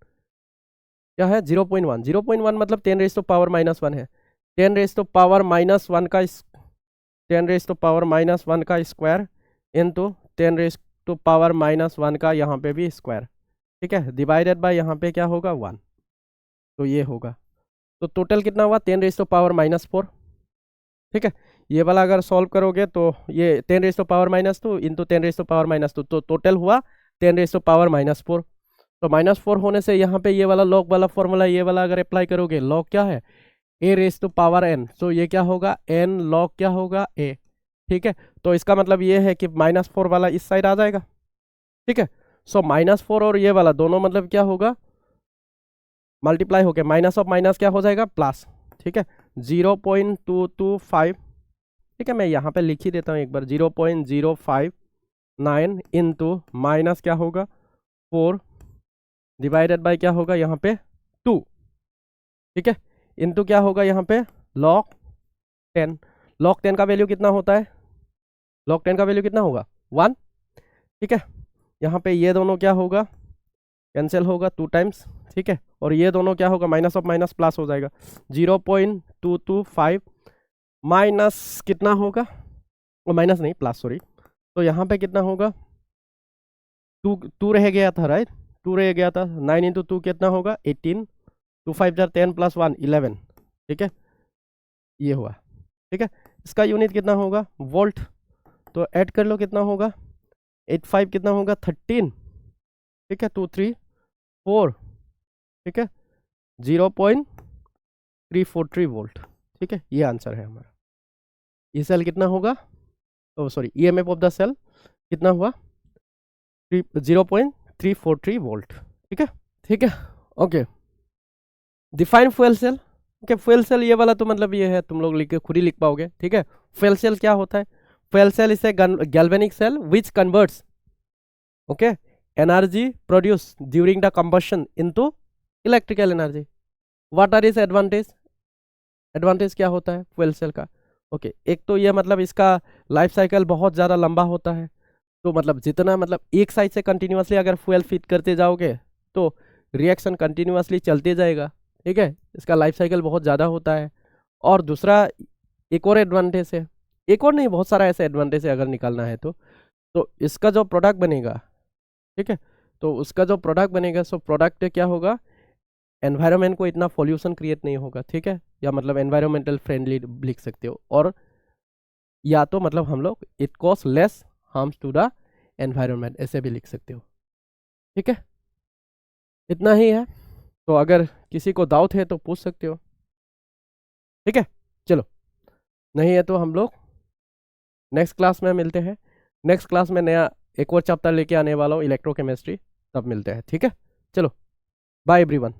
क्या है 0.1, 0.1 मतलब 10⁻⁻1 है। 10⁻⁻1 का 10⁻⁻1 का स्क्वायर इंटू 10⁻⁻1 का यहाँ पे भी स्क्वायर। ठीक है, डिवाइडेड बाय यहाँ पे क्या होगा 1। तो ये होगा, तो टोटल कितना हुआ 10⁻⁻4। ठीक है, ये वाला अगर सॉल्व करोगे तो ये 10⁻⁻2 इंटू 10⁻⁻2 तो टोटल हुआ 10⁻⁻4। तो -4 होने से यहाँ पे ये वाला लॉग वाला फॉर्मूला ये वाला अगर अप्लाई करोगे, लॉग क्या है a⁻n, तो ये क्या होगा n लॉग क्या होगा a। ठीक है, तो इसका मतलब ये है कि -4 वाला इस साइड आ जाएगा। ठीक है, सो -4 और ये वाला दोनों मतलब क्या होगा मल्टीप्लाई होके माइनस ऑफ माइनस क्या हो जाएगा प्लस। ठीक है, 0.225। ठीक है, मैं यहाँ पे लिख ही देता हूँ एक बार 0.059 इंटू माइनस क्या होगा 4 डिवाइडेड बाय क्या होगा यहाँ पे 2। ठीक है, इंटू क्या होगा यहाँ पे log 10। log 10 का वैल्यू कितना होता है, log 10 का वैल्यू कितना होगा 1। ठीक है, यहाँ पे ये दोनों क्या होगा कैंसिल होगा 2 टाइम्स। ठीक है, और ये दोनों क्या होगा माइनस ऑफ माइनस प्लस हो जाएगा 0.225 माइनस कितना होगा, वो माइनस नहीं प्लस सॉरी। तो यहाँ पे कितना होगा 2 रह गया था राइट, 2 रह गया था, 9 इंटू 2 कितना होगा 18, 2 5 10 प्लस 1 11। ठीक है, ये हुआ। ठीक है, इसका यूनिट कितना होगा वोल्ट, तो ऐड कर लो कितना होगा 85 कितना होगा 13। ठीक है, 2 3 4। ठीक है, 0.343 वोल्ट। ठीक है, ये आंसर है हमारा। ये सेल कितना होगा, oh sorry EMF of the cell कितना हुआ 0.343 वोल्ट। ठीक है, ठीक है, okay. Define fuel cell. Okay, fuel cell ये वाला तो मतलब ये है तुम लोग लिख के खुद ही लिख पाओगे। ठीक है, फ्यूल सेल क्या होता है, fuel cell is a galvanic cell which converts okay energy produce during the combustion into electrical energy. What are is advantage, advantage क्या होता है फ्यूल सेल का। ओके, एक तो ये मतलब इसका लाइफ साइकिल बहुत ज़्यादा लंबा होता है। तो मतलब जितना मतलब एक साइड से कंटिन्यूसली अगर फ्यूल फिट करते जाओगे तो रिएक्शन कंटिन्यूसली चलते जाएगा। ठीक है, इसका लाइफ साइकिल बहुत ज़्यादा होता है। और दूसरा एक और एडवांटेज है, एक और नहीं बहुत सारा ऐसा एडवांटेज है अगर निकालना है तो इसका जो प्रोडक्ट बनेगा, ठीक है, तो उसका जो प्रोडक्ट बनेगा सो प्रोडक्ट क्या होगा, एनवायरनमेंट को इतना पॉल्यूशन क्रिएट नहीं होगा, ठीक है, या मतलब एनवायरमेंटल फ्रेंडली लिख सकते हो, और या तो मतलब हम लोग it cause less harms to the environment ऐसे भी लिख सकते हो। ठीक है, इतना ही है। तो अगर किसी को डाउट है तो पूछ सकते हो। ठीक है, चलो, नहीं है तो हम लोग नेक्स्ट क्लास में मिलते हैं। नेक्स्ट क्लास में नया एक और चैप्टर लेके आने वाला हूँ, इलेक्ट्रोकेमिस्ट्री, तब मिलते हैं। ठीक है, चलो, बाय एवरीवन।